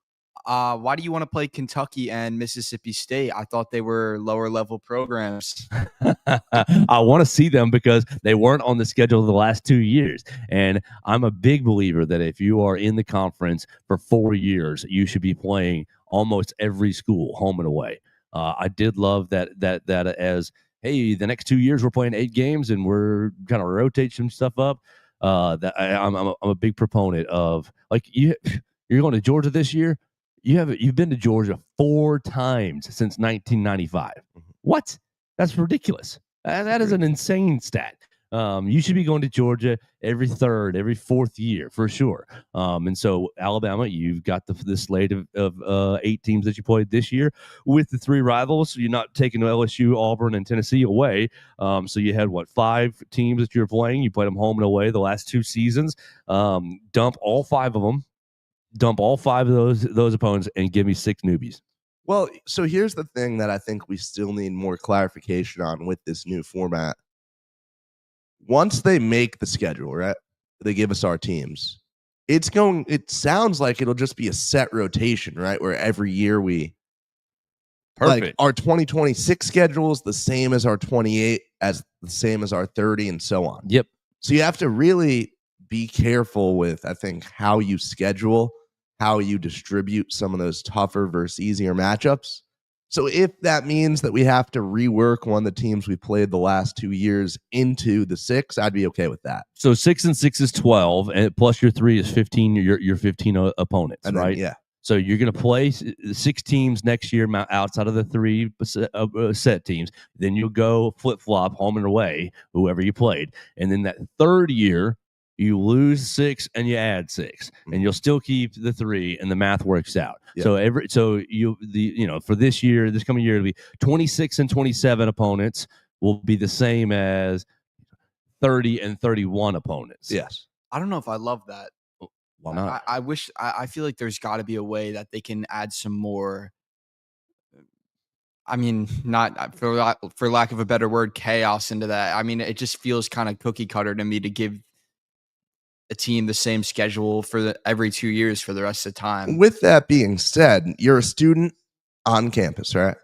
Why do you want to play Kentucky and Mississippi State? I thought they were lower level programs. I want to see them because they weren't on the schedule the last 2 years. And I'm a big believer that if you are in the conference for 4 years, you should be playing almost every school, home and away. I did love that as, hey, the next 2 years we're playing 8 games and we're kind of rotate some stuff up. I'm a big proponent of, like, you're going to Georgia this year. You've been to Georgia 4 times since 1995. What? That's ridiculous. That is an insane stat. You should be going to Georgia every 3rd, every 4th year for sure. And so Alabama, you've got the slate of 8 teams that you played this year with the 3 rivals. So you're not taking LSU, Auburn, and Tennessee away. So you had 5 teams that you were playing. You played them home and away the last 2 seasons. Dump all 5 of them. Dump all 5 of those opponents and give me 6 newbies. Well, so here's the thing that I think we still need more clarification on with this new format. Once they make the schedule, right? They give us our teams. It sounds like it'll just be a set rotation, right? Where every year Perfect. Like our 2026 schedule is the same as our 28, as the same as our 30, and so on. Yep. So you have to really be careful with, I think, how you schedule, how you distribute some of those tougher versus easier matchups. So if that means that we have to rework one of the teams we played the last 2 years into the 6, I'd be okay with that. So 6 and 6 is 12, and plus your 3 is 15. Your 15 opponents, And then, right? yeah. So you're going to play 6 teams next year outside of the 3 set teams. Then you'll go flip-flop home and away, whoever you played. And then that 3rd year, you lose 6 and you add 6, and you'll still keep the 3, and the math works out. Yeah. For this year, this coming year, it'll be 26 and 27 opponents will be the same as 30 and 31 opponents. Yes. I don't know if I love that. Why not? I feel like there's got to be a way that they can add some more. I mean, not for lack of a better word, chaos into that. I mean, it just feels kind of cookie cutter to me to give a team the same schedule for every 2 years for the rest of the time. With that being said, you're a student on campus, right?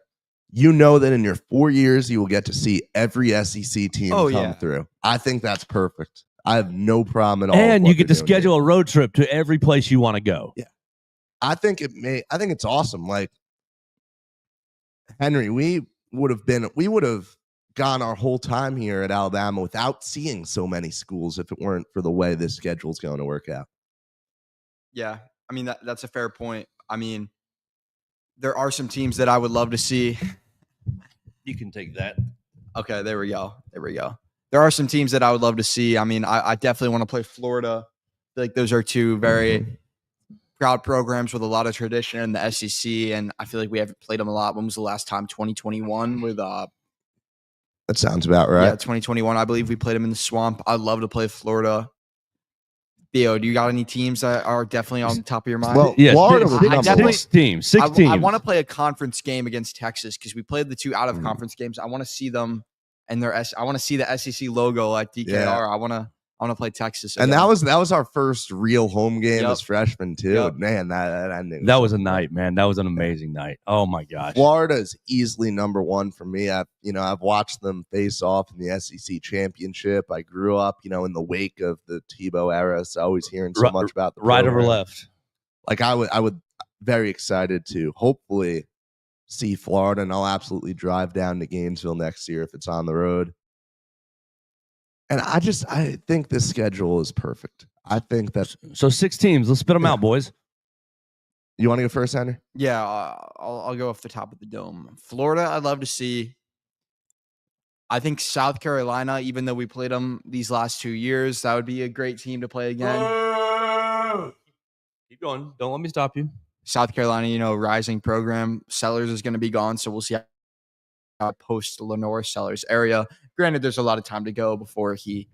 You know that in your 4 years, you will get to see every SEC team come through. I think that's perfect. I have no problem at all. And you get to schedule a road trip to every place you want to go. Yeah. I think it's awesome. Like, Henry, we would have gone our whole time here at Alabama without seeing so many schools if it weren't for the way this schedule is going to work out. Yeah, I mean, that's a fair point. I mean, there are some teams that I would love to see. You can take that. Okay, there we go. There are some teams that I would love to see. I mean, I definitely want to play Florida. I feel like those are 2 very proud programs with a lot of tradition in the SEC, and I feel like we haven't played them a lot. When was the last time? 2021 with That sounds about right. Yeah, 2021. I believe we played them in the Swamp. I'd love to play Florida. Theo, do you got any teams that are definitely on the top of your mind? Well, yes, Florida six teams. I want to play a conference game against Texas because we played the 2 out of conference games. I want to see them and I want to see the SEC logo at DKR. Yeah. I want to play Texas again. again. And that was our first real home game as freshmen too. Yep. Man, that ending. That was a night, man. That was an amazing night. Oh my gosh. Florida is easily number 1 for me. I've watched them face off in the SEC championship. I grew up, in the wake of the Tebow era, so always hearing so much about the right program. over left. Like I would very excited to hopefully see Florida, and I'll absolutely drive down to Gainesville next year if it's on the road. And I think this schedule is perfect. I think that. So 6 teams. Let's spit them out, boys. You want to go first, Henry? Yeah, I'll go off the top of the dome. Florida, I'd love to see. I think South Carolina, even though we played them these last 2 years, that would be a great team to play again. Keep going. Don't let me stop you. South Carolina, rising program. Sellers is going to be gone, so we'll see how post Lenore Sellers area. Granted, there's a lot of time to go before he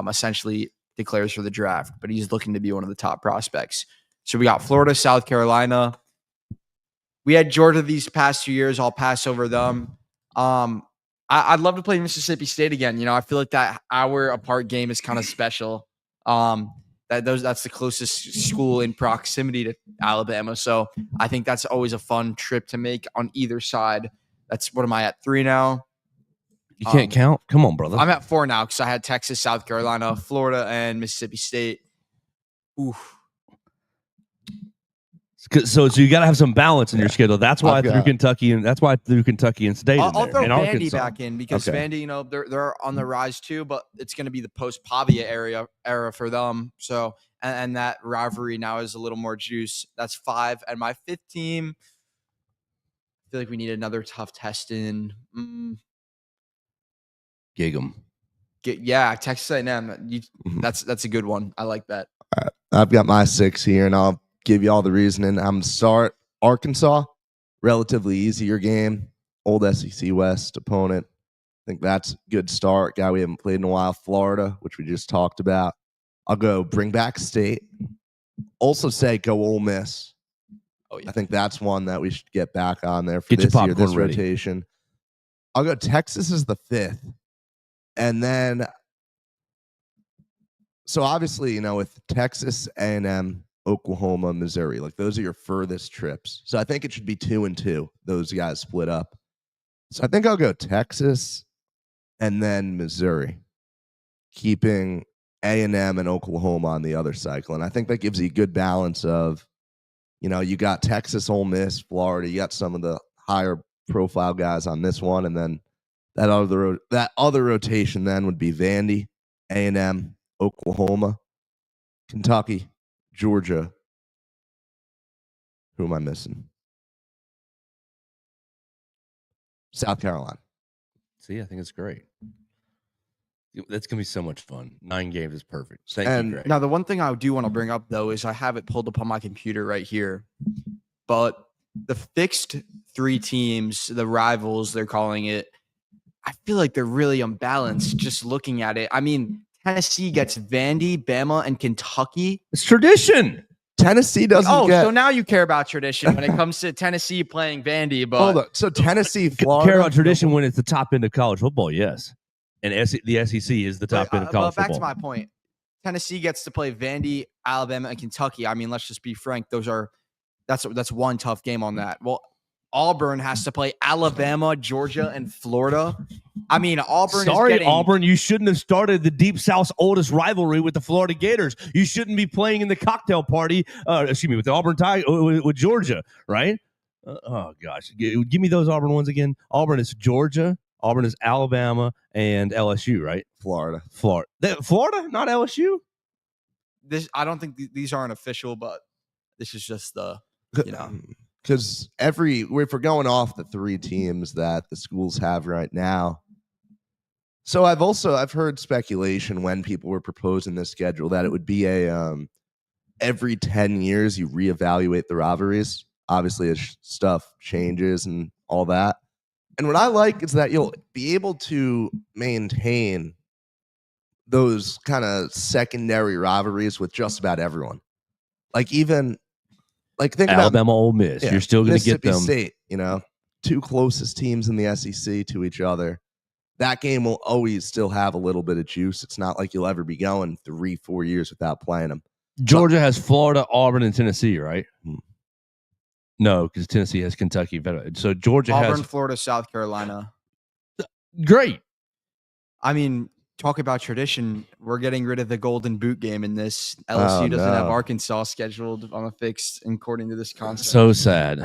essentially declares for the draft, but he's looking to be one of the top prospects. So we got Florida, South Carolina. We had Georgia these past 2 years. I'll pass over them. I'd love to play Mississippi State again. I feel like that hour apart game is kind of special. That's the closest school in proximity to Alabama. So I think that's always a fun trip to make on either side. That's what am I at 3 now? You can't count. Come on, brother. I'm at 4 now because I had Texas, South Carolina, Florida, and Mississippi State. Oof. So you got to have some balance in your schedule. That's why I threw Kentucky and State. I'll throw and Vandy Arkansas back in because Vandy, you know, they're on the rise too, but it's going to be the post Pavia era for them. So and that rivalry now is a little more juice. That's 5, and my 5th team. I feel like we need another tough test in. Gig 'em. Yeah, Texas A&M. That's a good one. I like that. All right. I've got my 6 here, and I'll give you all the reasoning. I'm start Arkansas, relatively easier game, old SEC West opponent. I think that's a good start. Guy we haven't played in a while. Florida, which we just talked about. I'll go bring back State. Also say go Ole Miss. Oh yeah, I think that's one that we should get back on there for Get your this year, popcorn this ready. rotation. I'll go Texas is the 5th, and then so obviously, you know, with Texas, A&M, Oklahoma, Missouri, like those are your furthest trips. So I think it should be 2 and 2. Those guys split up. So I think I'll go Texas and then Missouri, keeping A&M and Oklahoma on the other cycle. And I think that gives you a good balance of, you know, you got Texas, Ole Miss, Florida. You got some of the higher profile guys on this one, and then that other rotation then would be Vandy, A&M, Oklahoma, Kentucky, Georgia. Who am I missing? South Carolina. See, I think it's great. That's going to be so much fun. 9 games is perfect. Thank you, Greg. Now, the one thing I do want to bring up, though, is I have it pulled up on my computer right here. But the fixed 3 teams, the rivals, they're calling it, I feel like they're really unbalanced just looking at it. I mean, Tennessee gets Vandy, Bama, and Kentucky. It's tradition. Tennessee doesn't get... so now you care about tradition when it comes to Tennessee playing Vandy. But Hold on. So Tennessee, Florida... Care about tradition when it's the top end of college football, yes. And the SEC is the top end of college back football. to my point. Tennessee gets to play Vandy, Alabama, and Kentucky. I mean, let's just be frank. That's one tough game on that. Well, Auburn has to play Alabama, Georgia, and Florida. I mean, Auburn Auburn, you shouldn't have started the Deep South's oldest rivalry with the Florida Gators. You shouldn't be playing in the cocktail party, with the Auburn with Georgia, right? Oh, gosh. Give me those Auburn ones again. Auburn is Georgia. Auburn is Alabama and LSU, right? Florida, not LSU. I don't think these aren't official, but this is just because if we're going off the 3 teams that the schools have right now. So I've heard speculation when people were proposing this schedule that it would be a every 10 years you reevaluate the rivalries. Obviously, as stuff changes and all that. And what I like is that you'll be able to maintain those kind of secondary rivalries with just about everyone. Think Alabama, Ole Miss. You're still going to get them. State, 2 closest teams in the SEC to each other. That game will always still have a little bit of juice. It's not like you'll ever be going 3-4 years without playing them. Georgia has Florida, Auburn, and Tennessee, right? No, because Tennessee has Kentucky. So Georgia has Auburn, Florida, South Carolina. Great. I mean, talk about tradition. We're getting rid of the golden boot game in this. LSU doesn't have Arkansas scheduled on a fixed according to this concept. So sad.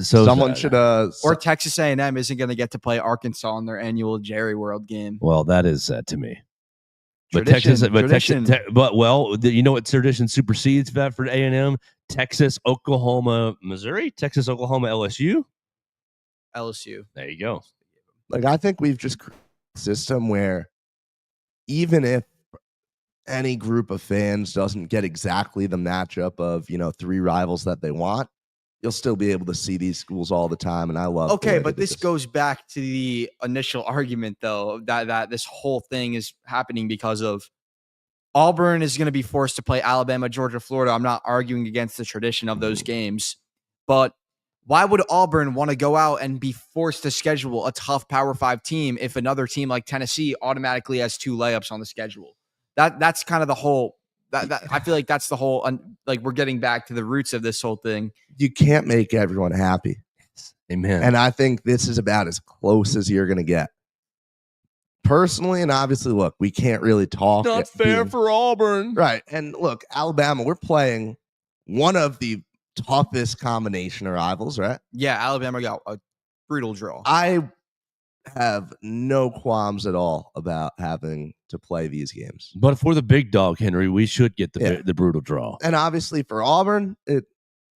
Someone should or Texas A&M isn't going to get to play Arkansas in their annual Jerry World game. Well, that is sad to me. Tradition. You know what tradition supersedes that for A&M? Texas, Oklahoma, Missouri, Texas, Oklahoma, LSU. There you go. I think we've just created a system where even if any group of fans doesn't get exactly the matchup of 3 rivals that they want, you'll still be able to see these schools all the time. And I love. Okay, but this goes back to the initial argument, though, that this whole thing is happening because of Auburn is going to be forced to play Alabama, Georgia, Florida. I'm not arguing against the tradition of those games, but why would Auburn want to go out and be forced to schedule a tough Power 5 team if another team like Tennessee automatically has 2 layups on the schedule? That's kind of the whole I feel like that's the whole, like we're getting back to the roots of this whole thing. You can't make everyone happy. Amen. And I think this is about as close as you're going to get. Personally, and obviously, look, we can't really talk. Not fair for Auburn. Right. And look, Alabama, we're playing one of the toughest combination of rivals, right? Yeah, Alabama got a brutal draw. I have no qualms at all about having to play these games. But for the big dog, Henry, we should get the brutal draw. And obviously for Auburn, it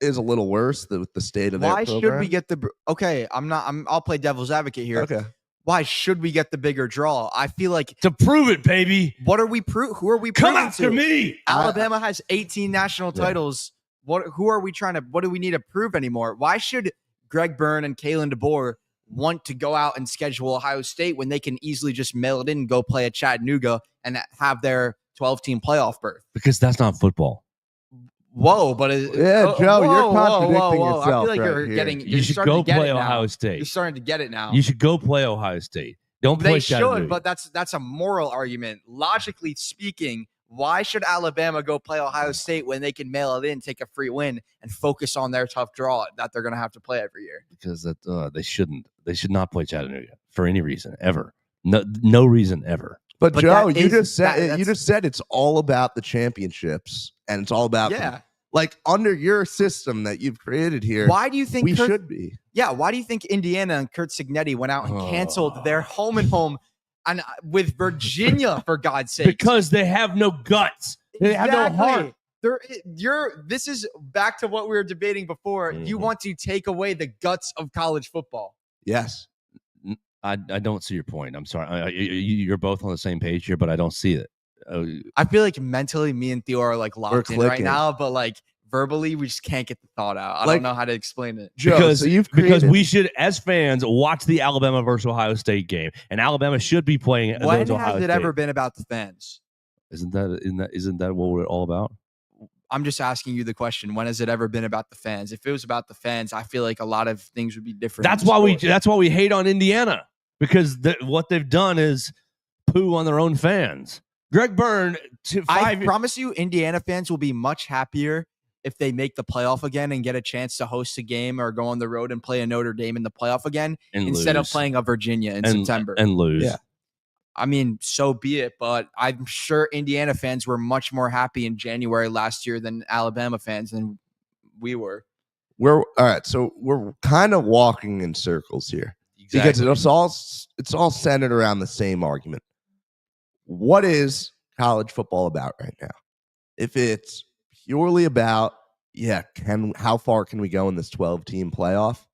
is a little worse with the state of their program. Why should we get okay, I'll play devil's advocate here. Okay. Why should we get the bigger draw? I feel like to prove it, baby. What are we who are we Come proving after to? me. Alabama has 18 national titles. What do we need to prove anymore? Why should Greg Byrne and Kalen DeBoer want to go out and schedule Ohio State when they can easily just mail it in and go play at Chattanooga and have their 12-team playoff berth? Because that's not football. Whoa, but Joe, you're contradicting yourself. I feel like right you should go play Ohio You're State. starting to get it now. You should go play Ohio State. Don't play They Chattanooga. should, but that's a moral argument. Logically speaking, why should Alabama go play Ohio State when they can mail it in, take a free win, and focus on their tough draw that they're going to have to play every year? Because they shouldn't. They should not play Chattanooga for any reason ever. No reason ever. But Joe, you just said it's all about the championships and it's all about like under your system that you've created here. Why do you think we should be? Yeah, why do you think Indiana and Kurt Signetti went out and canceled their home and with Virginia, for God's sake? Because they have no guts. They have no heart. This is back to what we were debating before. Mm-hmm. You want to take away the guts of college football. Yes. I don't see your point. I'm sorry. You're both on the same page here, but I don't see it. I feel like mentally me and Theo are like locked in right now, but like verbally we just can't get the thought out. I don't know how to explain it. Joe, because we should, as fans, watch the Alabama versus Ohio State game, and Alabama should be playing. When has it ever been about the fans? Isn't that what we're all about? I'm just asking you the question. When has it ever been about the fans? If it was about the fans, I feel like a lot of things would be different. That's why we hate on Indiana, because what they've done is poo on their own fans. Greg Byrne, I promise you, Indiana fans will be much happier if they make the playoff again and get a chance to host a game or go on the road and play a Notre Dame in the playoff again instead of playing a Virginia in September and lose. Yeah. I mean, so be it, but I'm sure Indiana fans were much more happy in January last year than Alabama fans than we were. All right, so we're kind of walking in circles here. Exactly. Because it's all centered around the same argument. What is college football about right now? If it's purely about, how far can we go in this 12-team playoff?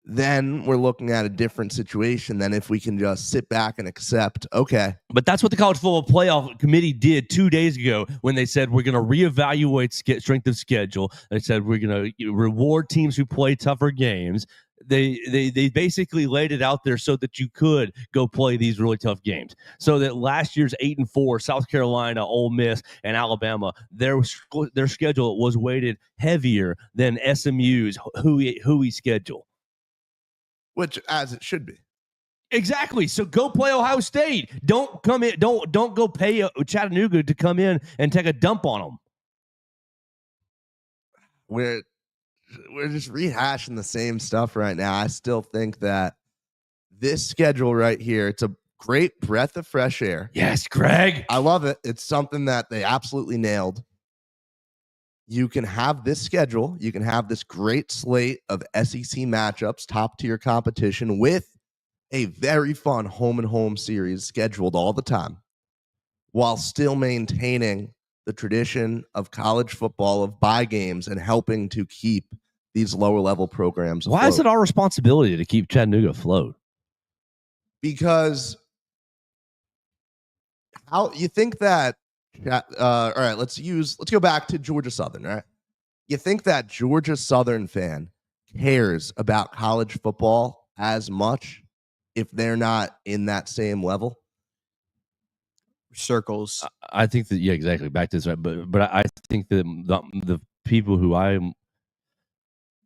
Then we're looking at a different situation than if we can just sit back and accept, okay. But that's what the College Football Playoff Committee did 2 days ago when they said we're going to reevaluate strength of schedule. They said we're going to reward teams who play tougher games. They basically laid it out there so that you could go play these really tough games. So that last year's 8-4 South Carolina, Ole Miss, and Alabama, their schedule was weighted heavier than SMU's Huey schedule. Which, as it should be. Exactly. So go play Ohio State. Don't come in. Don't go pay Chattanooga to come in and take a dump on them. We're just rehashing the same stuff right now. I still think that this schedule right here, it's a great breath of fresh air. Yes, Greg. I love it. It's something that they absolutely nailed. You can have this schedule. You can have this great slate of SEC matchups, top-tier competition with a very fun home-and-home series scheduled all the time while still maintaining the tradition of college football of bye games and helping to keep these lower-level programs afloat. Why is it our responsibility to keep Chattanooga afloat? Because how you think that all right, let's go back to Georgia Southern, right? You think that Georgia Southern fan cares about college football as much if they're not in that same level? Circles. I think that, exactly. Back to this, but I think that the people who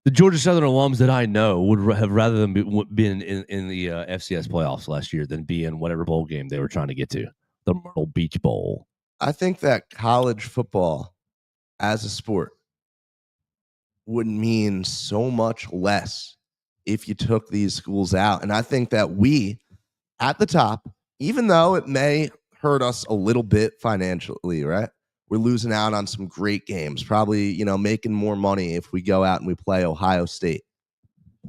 the Georgia Southern alums that I know would have rather than been in the FCS playoffs last year than be in whatever bowl game they were trying to get to, the Myrtle Beach Bowl. I think that college football as a sport would mean so much less if you took these schools out. And I think that we, at the top, even though it may hurt us a little bit financially, right? We're losing out on some great games, probably, making more money if we go out and we play Ohio State.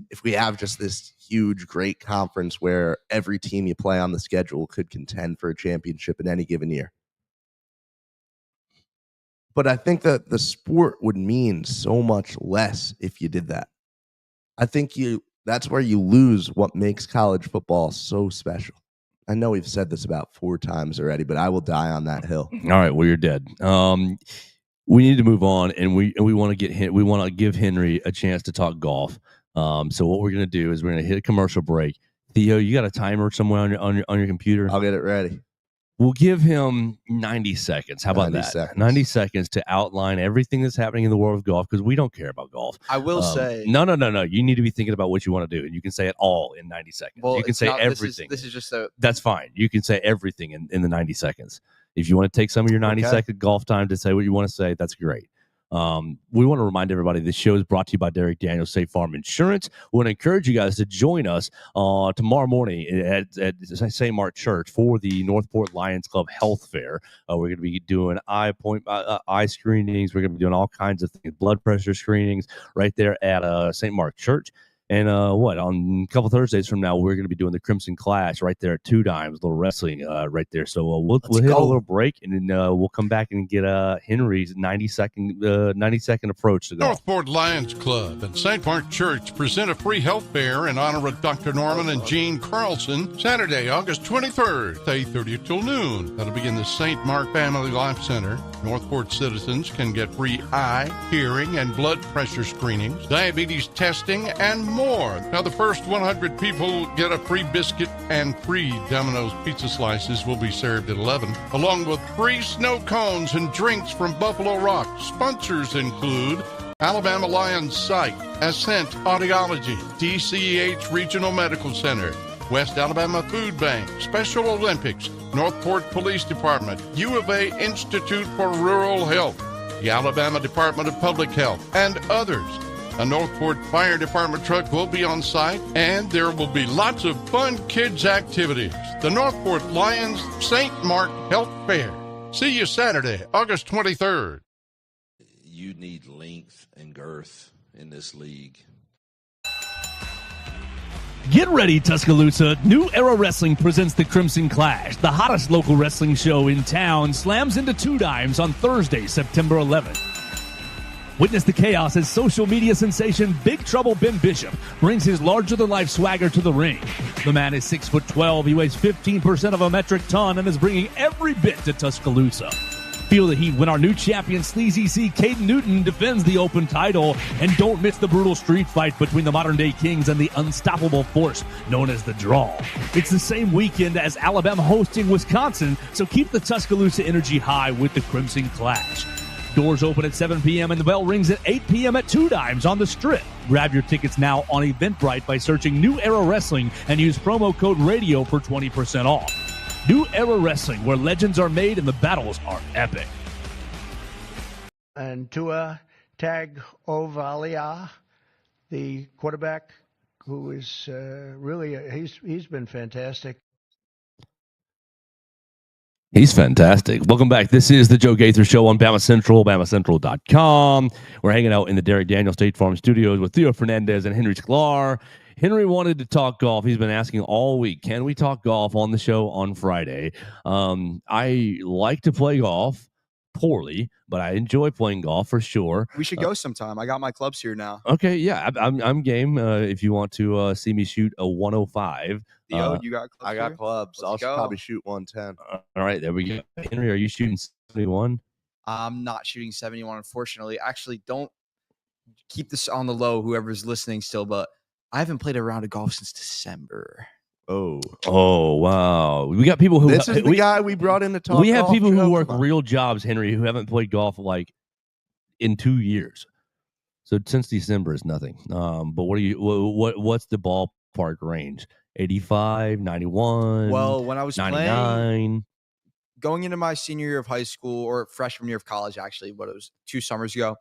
If we have just this huge, great conference where every team you play on the schedule could contend for a championship in any given year. But I think that the sport would mean so much less if you did that. I think that's where you lose what makes college football so special. I know we've said this about 4 times already, but I will die on that hill. All right, well, you're dead. We need to move on, and we want to give Henry a chance to talk golf. So what we're going to do is we're going to hit a commercial break. Theo, you got a timer somewhere on your computer? I'll get it ready. We'll give him 90 seconds. How about 90 seconds to outline everything that's happening in the world of golf, because we don't care about golf. I will say... No. You need to be thinking about what you want to do, and you can say it all in 90 seconds. Well, you can say everything. This is just a... That's fine. You can say everything in the 90 seconds. If you want to take some of your 90-second golf time to say what you want to say, that's great. We want to remind everybody this show is brought to you by Derek Daniels State Farm Insurance. We want to encourage you guys to join us tomorrow morning at St. Mark Church for the Northport Lions Club Health Fair. We're going to be doing eye screenings. We're going to be doing all kinds of things, blood pressure screenings right there at St. Mark Church. And on a couple Thursdays from now, we're going to be doing the Crimson Clash right there at 2 Dimes, a little wrestling right there. So we'll hit a little break, and then we'll come back and get Henry's 90-second approach to golf. Northport Lions Club and St. Mark Church present a free health fair in honor of Dr. Norman and Jean Carlson, Saturday, August 23rd, 8:30 till noon. That'll be in the St. Mark Family Life Center. Northport citizens can get free eye, hearing, and blood pressure screenings, diabetes testing, and more. Now, the first 100 people get a free biscuit, and free Domino's pizza slices will be served at 11, along with free snow cones and drinks from Buffalo Rock. Sponsors include Alabama Lions Psych, Ascent Audiology, DCEH Regional Medical Center, West Alabama Food Bank, Special Olympics, Northport Police Department, U of A Institute for Rural Health, the Alabama Department of Public Health, and others. A Northport Fire Department truck will be on site, and there will be lots of fun kids' activities. The Northport Lions St. Mark Health Fair. See you Saturday, August 23rd. You need length and girth in this league. Get ready, Tuscaloosa. New Era Wrestling presents the Crimson Clash. The hottest local wrestling show in town slams into 2 Dimes on Thursday, September 11th. Witness the chaos as social media sensation Big Trouble Ben Bishop brings his larger-than-life swagger to the ring. The man is 6'12", he weighs 15% of a metric ton, and is bringing every bit to Tuscaloosa. Feel the heat when our new champion Sleazy C. Caden Newton defends the open title, and don't miss the brutal street fight between the modern-day Kings and the unstoppable force known as the Draw. It's the same weekend as Alabama hosting Wisconsin, so keep the Tuscaloosa energy high with the Crimson Clash. Doors open at 7 p.m. and the bell rings at 8 p.m. at 2 Dimes on the Strip. Grab your tickets now on Eventbrite by searching New Era Wrestling and use promo code RADIO for 20% off. New Era Wrestling, where legends are made and the battles are epic. And Tua Tagovailoa, the quarterback, who is he's been fantastic. He's fantastic. Welcome back. This is the Joe Gaither Show on BamaCentral, BamaCentral.com. We're hanging out in the Derek Daniels State Farm Studios with Theo Fernandez and Henry Sklar. Henry wanted to talk golf. He's been asking all week, can we talk golf on the show on Friday? I like to play golf poorly, but I enjoy playing golf for sure. We should go sometime. I got my clubs here now. Okay, yeah, I'm game. If you want to see me shoot a 105. Theo, you got clubs? I got here? clubs. Let's I'll go. probably shoot 110. All right, there we go. Henry, are you shooting 71? I'm not shooting 71, unfortunately. Actually, don't keep this on the low, whoever's listening still, but I haven't played a round of golf since December. Oh, wow. We got people who... This is the guy we brought in to talk We have golf, people Joe? who work Come on. real jobs, Henry, who haven't played golf like in 2 years. So since December is nothing. But what's the ballpark range? 85, 91, Well, when I was 99. playing, going into my senior year of high school or freshman year of college, actually, what it was 2 summers ago,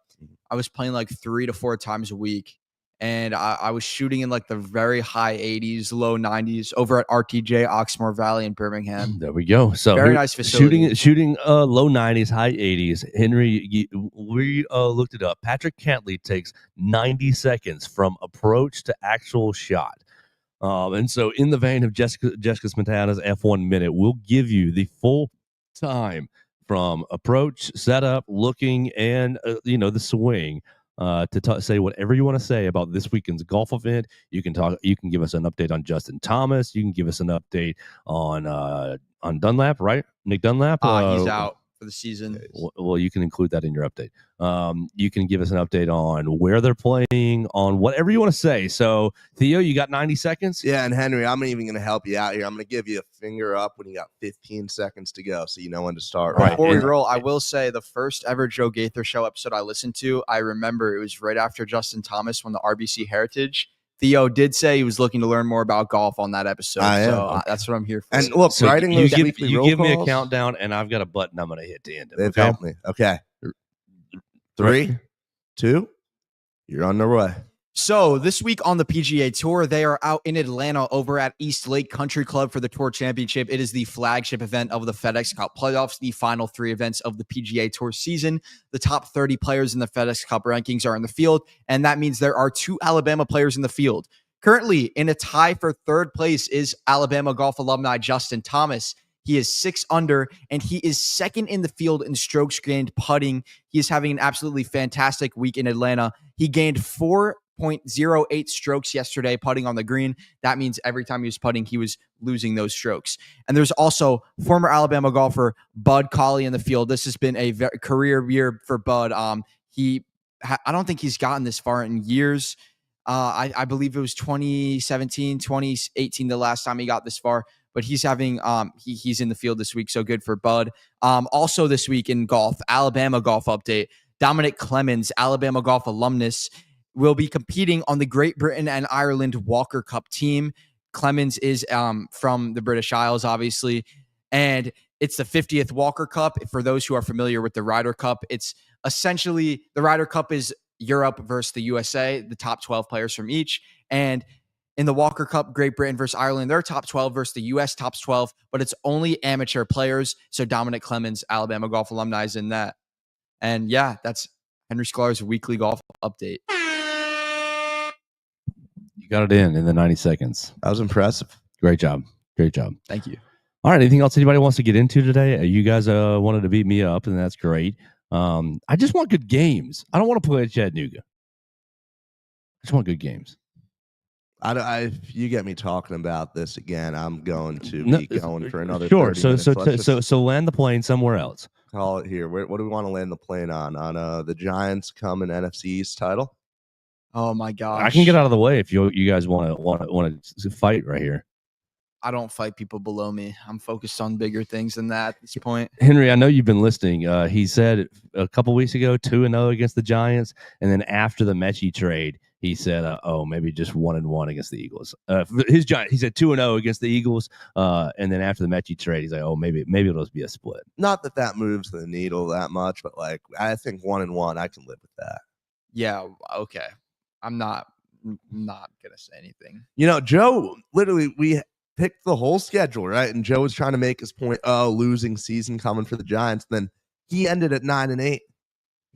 I was playing like 3 to 4 times a week. And I was shooting in like the very high 80s, low 90s over at RTJ, Oxmoor Valley in Birmingham. There we go. So Very nice facility. Shooting low 90s, high 80s. Henry, we looked it up. Patrick Cantley takes 90 seconds from approach to actual shot. And so in the vein of Jessica Smetana's F1 minute, we'll give you the full time from approach, setup, looking, and the swing. To say whatever you want to say about this weekend's golf event. You can talk. You can give us an update on Justin Thomas. You can give us an update on Dunlap, right? Nick Dunlap. He's out for the season. Well, you can include that in your update. You can give us an update on where they're playing, on whatever you want to say. So, Theo, you got 90 seconds? Yeah, and Henry, I'm even going to help you out here. I'm going to give you a finger up when you got 15 seconds to go, so you know when to start. Right. Before we roll, I will say the first ever Joe Gaither show episode I listened to, I remember it was right after Justin Thomas won the RBC Heritage. Theo did say he was looking to learn more about golf on that episode. That's what I'm here for. And look, so writing you those weekly roll give me a calls, countdown, and I've got a button I'm going to hit to end it. They've helped me. Okay. 3, 2, you're on the way. So this week on the PGA Tour, they are out in Atlanta over at East Lake Country Club for the Tour Championship. It is the flagship event of the FedEx Cup playoffs, the final 3 events of the PGA Tour season. The top 30 players in the FedEx Cup rankings are in the field, and that means there are 2 Alabama players in the field. Currently, in a tie for 3rd place is Alabama golf alumni Justin Thomas. He is 6 under, and he is 2nd in the field in strokes gained putting. He is having an absolutely fantastic week in Atlanta. He gained 4.08 strokes yesterday putting on the green. That means every time he was putting, he was losing those strokes. And there's also former Alabama golfer Bud Colley in the field. This has been a career year for Bud. I don't think he's gotten this far in years. I believe it was 2017, 2018, the last time he got this far. But he's having he's in the field this week, so good for Bud. Also this week in golf, Alabama golf update. Dominic Clemens, Alabama golf alumnus, will be competing on the Great Britain and Ireland Walker Cup team. Clemens is from the British Isles, obviously, and it's the 50th Walker Cup. For those who are familiar with the Ryder Cup, it's essentially the Ryder Cup is Europe versus the USA, the top 12 players from each, and in the Walker Cup, Great Britain versus Ireland, they're top 12 versus the U.S. top 12, but it's only amateur players. So Dominic Clemens, Alabama golf alumni, is in that. And yeah, that's Henry Sklar's weekly golf update. You got it in the 90 seconds. That was impressive. Great job. Great job. Thank you. All right. Anything else anybody wants to get into today? You guys wanted to beat me up, and that's great. I just want good games. I don't want to play at Chattanooga. I just want good games. If you get me talking about this again, I'm going to be going for another. Sure. 30 minutes. So land the plane somewhere else. Call it here. What do we want to land the plane on? On the Giants coming NFC East title? Oh my gosh! I can get out of the way if you guys want to fight right here. I don't fight people below me. I'm focused on bigger things than that at this point. Henry, I know you've been listening. He said a couple weeks ago 2-0 against the Giants, and then after the Mechie trade, he said, maybe just 1-1 against the Eagles. He said 2-0 against the Eagles, and then after the Mechie trade, he's like, maybe it'll just be a split. Not that moves the needle that much, but like I think 1-1, I can live with that. Yeah, okay. I'm not gonna say anything. Joe, literally, we picked the whole schedule, right? And Joe was trying to make his point. Losing season coming for the Giants. Then he ended at 9-8.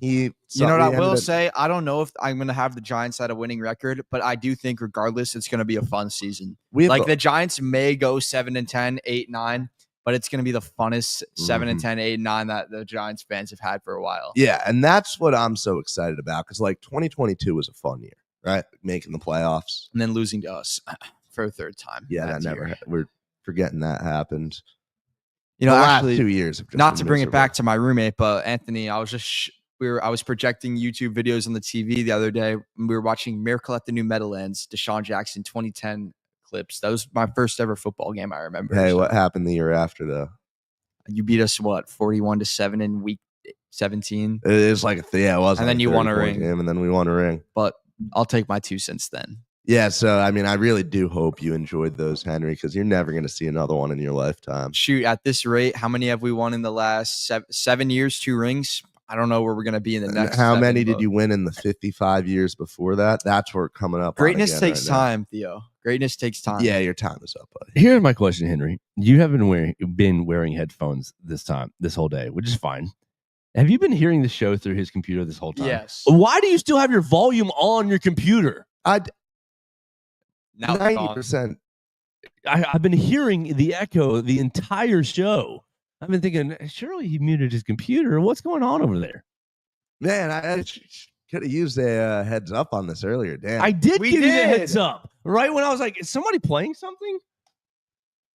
I will say, I don't know if I'm going to have the Giants at a winning record, but I do think regardless, it's going to be a fun season. The Giants may go 7-10, 8-9, but it's going to be the funnest 7-10, 8-9 that the Giants fans have had for a while. Yeah, and that's what I'm so excited about because 2022 was a fun year, right? Making the playoffs. And then losing to us for a 3rd time. Yeah, that never. We're forgetting that happened. The last 2 years. Not to bring it back to my roommate, but Anthony, I was projecting YouTube videos on the TV the other day. We were watching Miracle at the New Meadowlands, Deshaun Jackson 2010 clips. That was my first ever football game I remember. Hey, what happened the year after though? You beat us 41-7 in week 17. It was it was. And then you won a ring. And then we won a ring. But I'll take my 2 cents then. Yeah, so I mean, I really do hope you enjoyed those, Henry, because you're never going to see another one in your lifetime. Shoot, at this rate, how many have we won in the last 7 years? 2 rings. I don't know where we're going to be in the And next. how 7, many did but you win in the 55 years before that? That's where coming up. Greatness on again takes right now. time, Theo. Greatness takes time. Yeah, your time is up, buddy. Here's my question, Henry. You have been wearing headphones this whole day, which is fine. Have you been hearing the show through his computer this whole time? Yes. Why do you still have your volume on your computer? Now it's 90%. I've been hearing the echo the entire show. I've been thinking, surely he muted his computer. What's going on over there? Man, I could have used a heads up on this earlier. Damn. I did We give you the did. heads up right when I was like, is somebody playing something?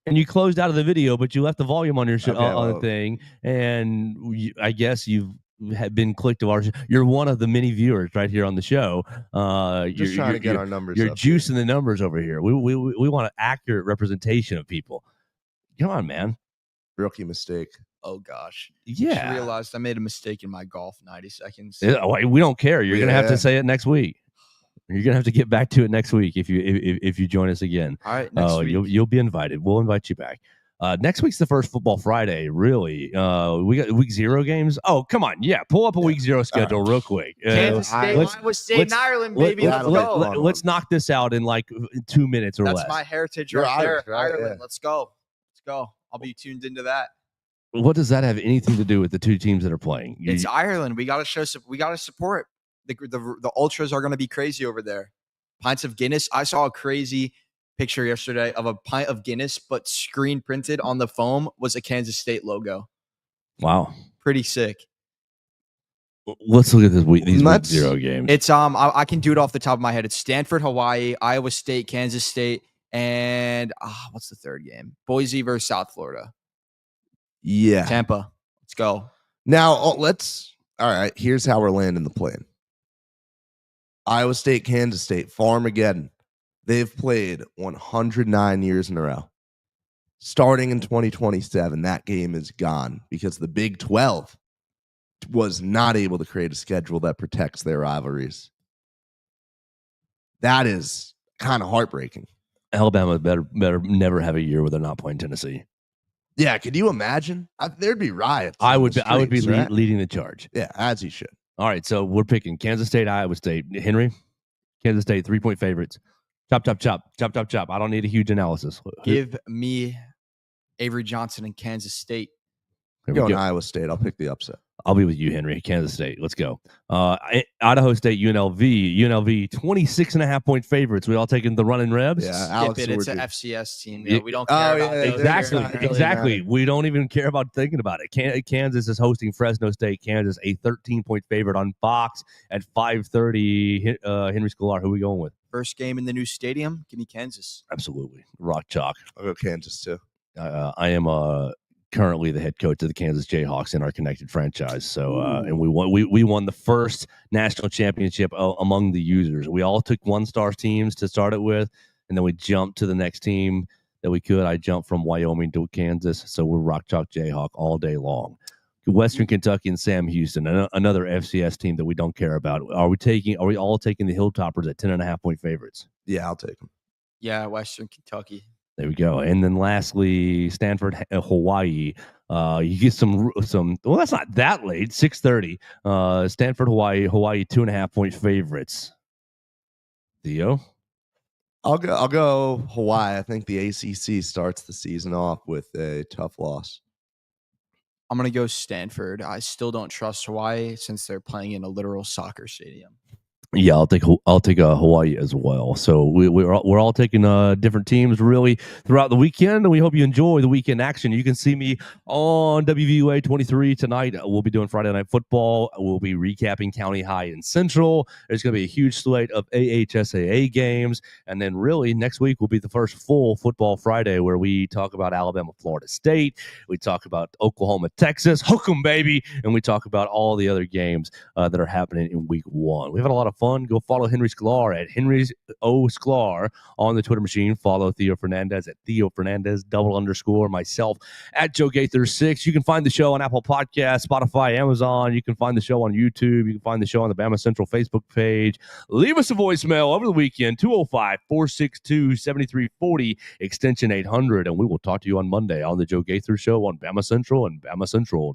And you closed out of the video, but you left the volume on your Okay, on the well- thing. And I guess you've been clicked to our show. You're one of the many viewers right here on the show. Just trying to get our numbers You're up juicing the numbers over here. We want an accurate representation of people. Come on, man. Rookie mistake. Oh gosh. Yeah. Just realized I made a mistake in my golf 90 seconds. We don't care. You're gonna have to Yeah. say it next week. You're gonna have to get back to it next week if you join us again. All right, next week. You'll be invited. We'll invite you back. Next week's the first Football Friday. Really, we got week 0 games. Oh, come on, yeah, pull up a week 0 schedule real quick. Kansas State, let's- Iowa State, let's- and Ireland, baby. let's- Let's go. let's knock this out in like 2 minutes or That's less. my heritage You're right Irish, there. right? Ireland. Yeah. Let's go. Let's go. I'll be tuned into that. What does that have anything to do with the two teams that are playing? It's Ireland. We got to show. We got to support. The ultras are going to be crazy over there. Pints of Guinness. I saw a crazy picture yesterday of a pint of Guinness, but screen printed on the foam was a Kansas State logo. Wow. Pretty sick. Let's look at these week Let's- 0 games. It's I can do it off the top of my head. It's Stanford, Hawaii, Iowa State, Kansas State, and what's the third game? Boise versus South Florida. Yeah. Tampa. Let's go. Now, all right, here's how we're landing the plan. Iowa State, Kansas State, Farmageddon. They've played 109 years in a row. Starting in 2027, that game is gone because the Big 12 was not able to create a schedule that protects their rivalries. That is kind of heartbreaking. Alabama better never have a year where they're not playing Tennessee. Yeah, could you imagine? There'd be riots. I in would the be streets, right? leading the charge. Yeah, as you should. All right, so we're picking Kansas State, Iowa State. Henry, Kansas State, 3-point favorites. Chop, chop, chop, chop, chop, chop. I don't need a huge analysis. Give me Avery Johnson and Kansas State. Here we Going go. Iowa State. I'll pick the upset. I'll be with you, Henry. Kansas State. Let's go. Idaho State, UNLV. UNLV, 26.5-point favorites. We all taking the running Rebs? Yeah, Skip Alex it. It's Orji. an FCS team. Yeah. We don't Oh, care yeah, about those. Exactly. Not really Exactly. matter. We don't even care about thinking about it. Kansas is hosting Fresno State. Kansas, a 13-point favorite on Fox at 5:30. Henry Sklar, who are we going with? First game in the new stadium. Give me Kansas. Absolutely. Rock chalk. I'll go Kansas too. I am currently the head coach of the Kansas Jayhawks in our connected franchise. So, and we won the first national championship among the users. We all took 1-star teams to start it with, and then we jumped to the next team that we could. I jumped from Wyoming to Kansas, so we're Rock Chalk Jayhawk all day long. Western Kentucky and Sam Houston, another FCS team that we don't care about. Are we all taking the Hilltoppers at 10.5-point favorites? Yeah, I'll take them. Yeah, Western Kentucky. There we go. And then lastly, Stanford, Hawaii. You get some. Well, that's not that late. 6:30. Stanford, Hawaii. 2.5-point favorites. Theo. I'll go Hawaii. I think the ACC starts the season off with a tough loss. I'm going to go Stanford. I still don't trust Hawaii since they're playing in a literal soccer stadium. Yeah, I'll take Hawaii as well. So we're all taking different teams really throughout the weekend, and we hope you enjoy the weekend action. You can see me on WVUA 23 tonight. We'll be doing Friday Night Football. We'll be recapping County High and Central. There's going to be a huge slate of AHSAA games, and then really next week will be the first full Football Friday where we talk about Alabama, Florida State. We talk about Oklahoma, Texas, hook 'em baby, and we talk about all the other games that are happening in Week 1. We have had a lot of of fun. Go follow Henry Sklar at Henry O. Sklar on the Twitter machine. Follow Theo Fernandez at Theo Fernandez _. Myself at Joe Gaither 6. You can find the show on Apple Podcasts, Spotify, Amazon. You can find the show on YouTube. You can find the show on the Bama Central Facebook page. Leave us a voicemail over the weekend, 205-462-7340, extension 800, and we will talk to you on Monday on the Joe Gaither Show on Bama Central and BamaCentral.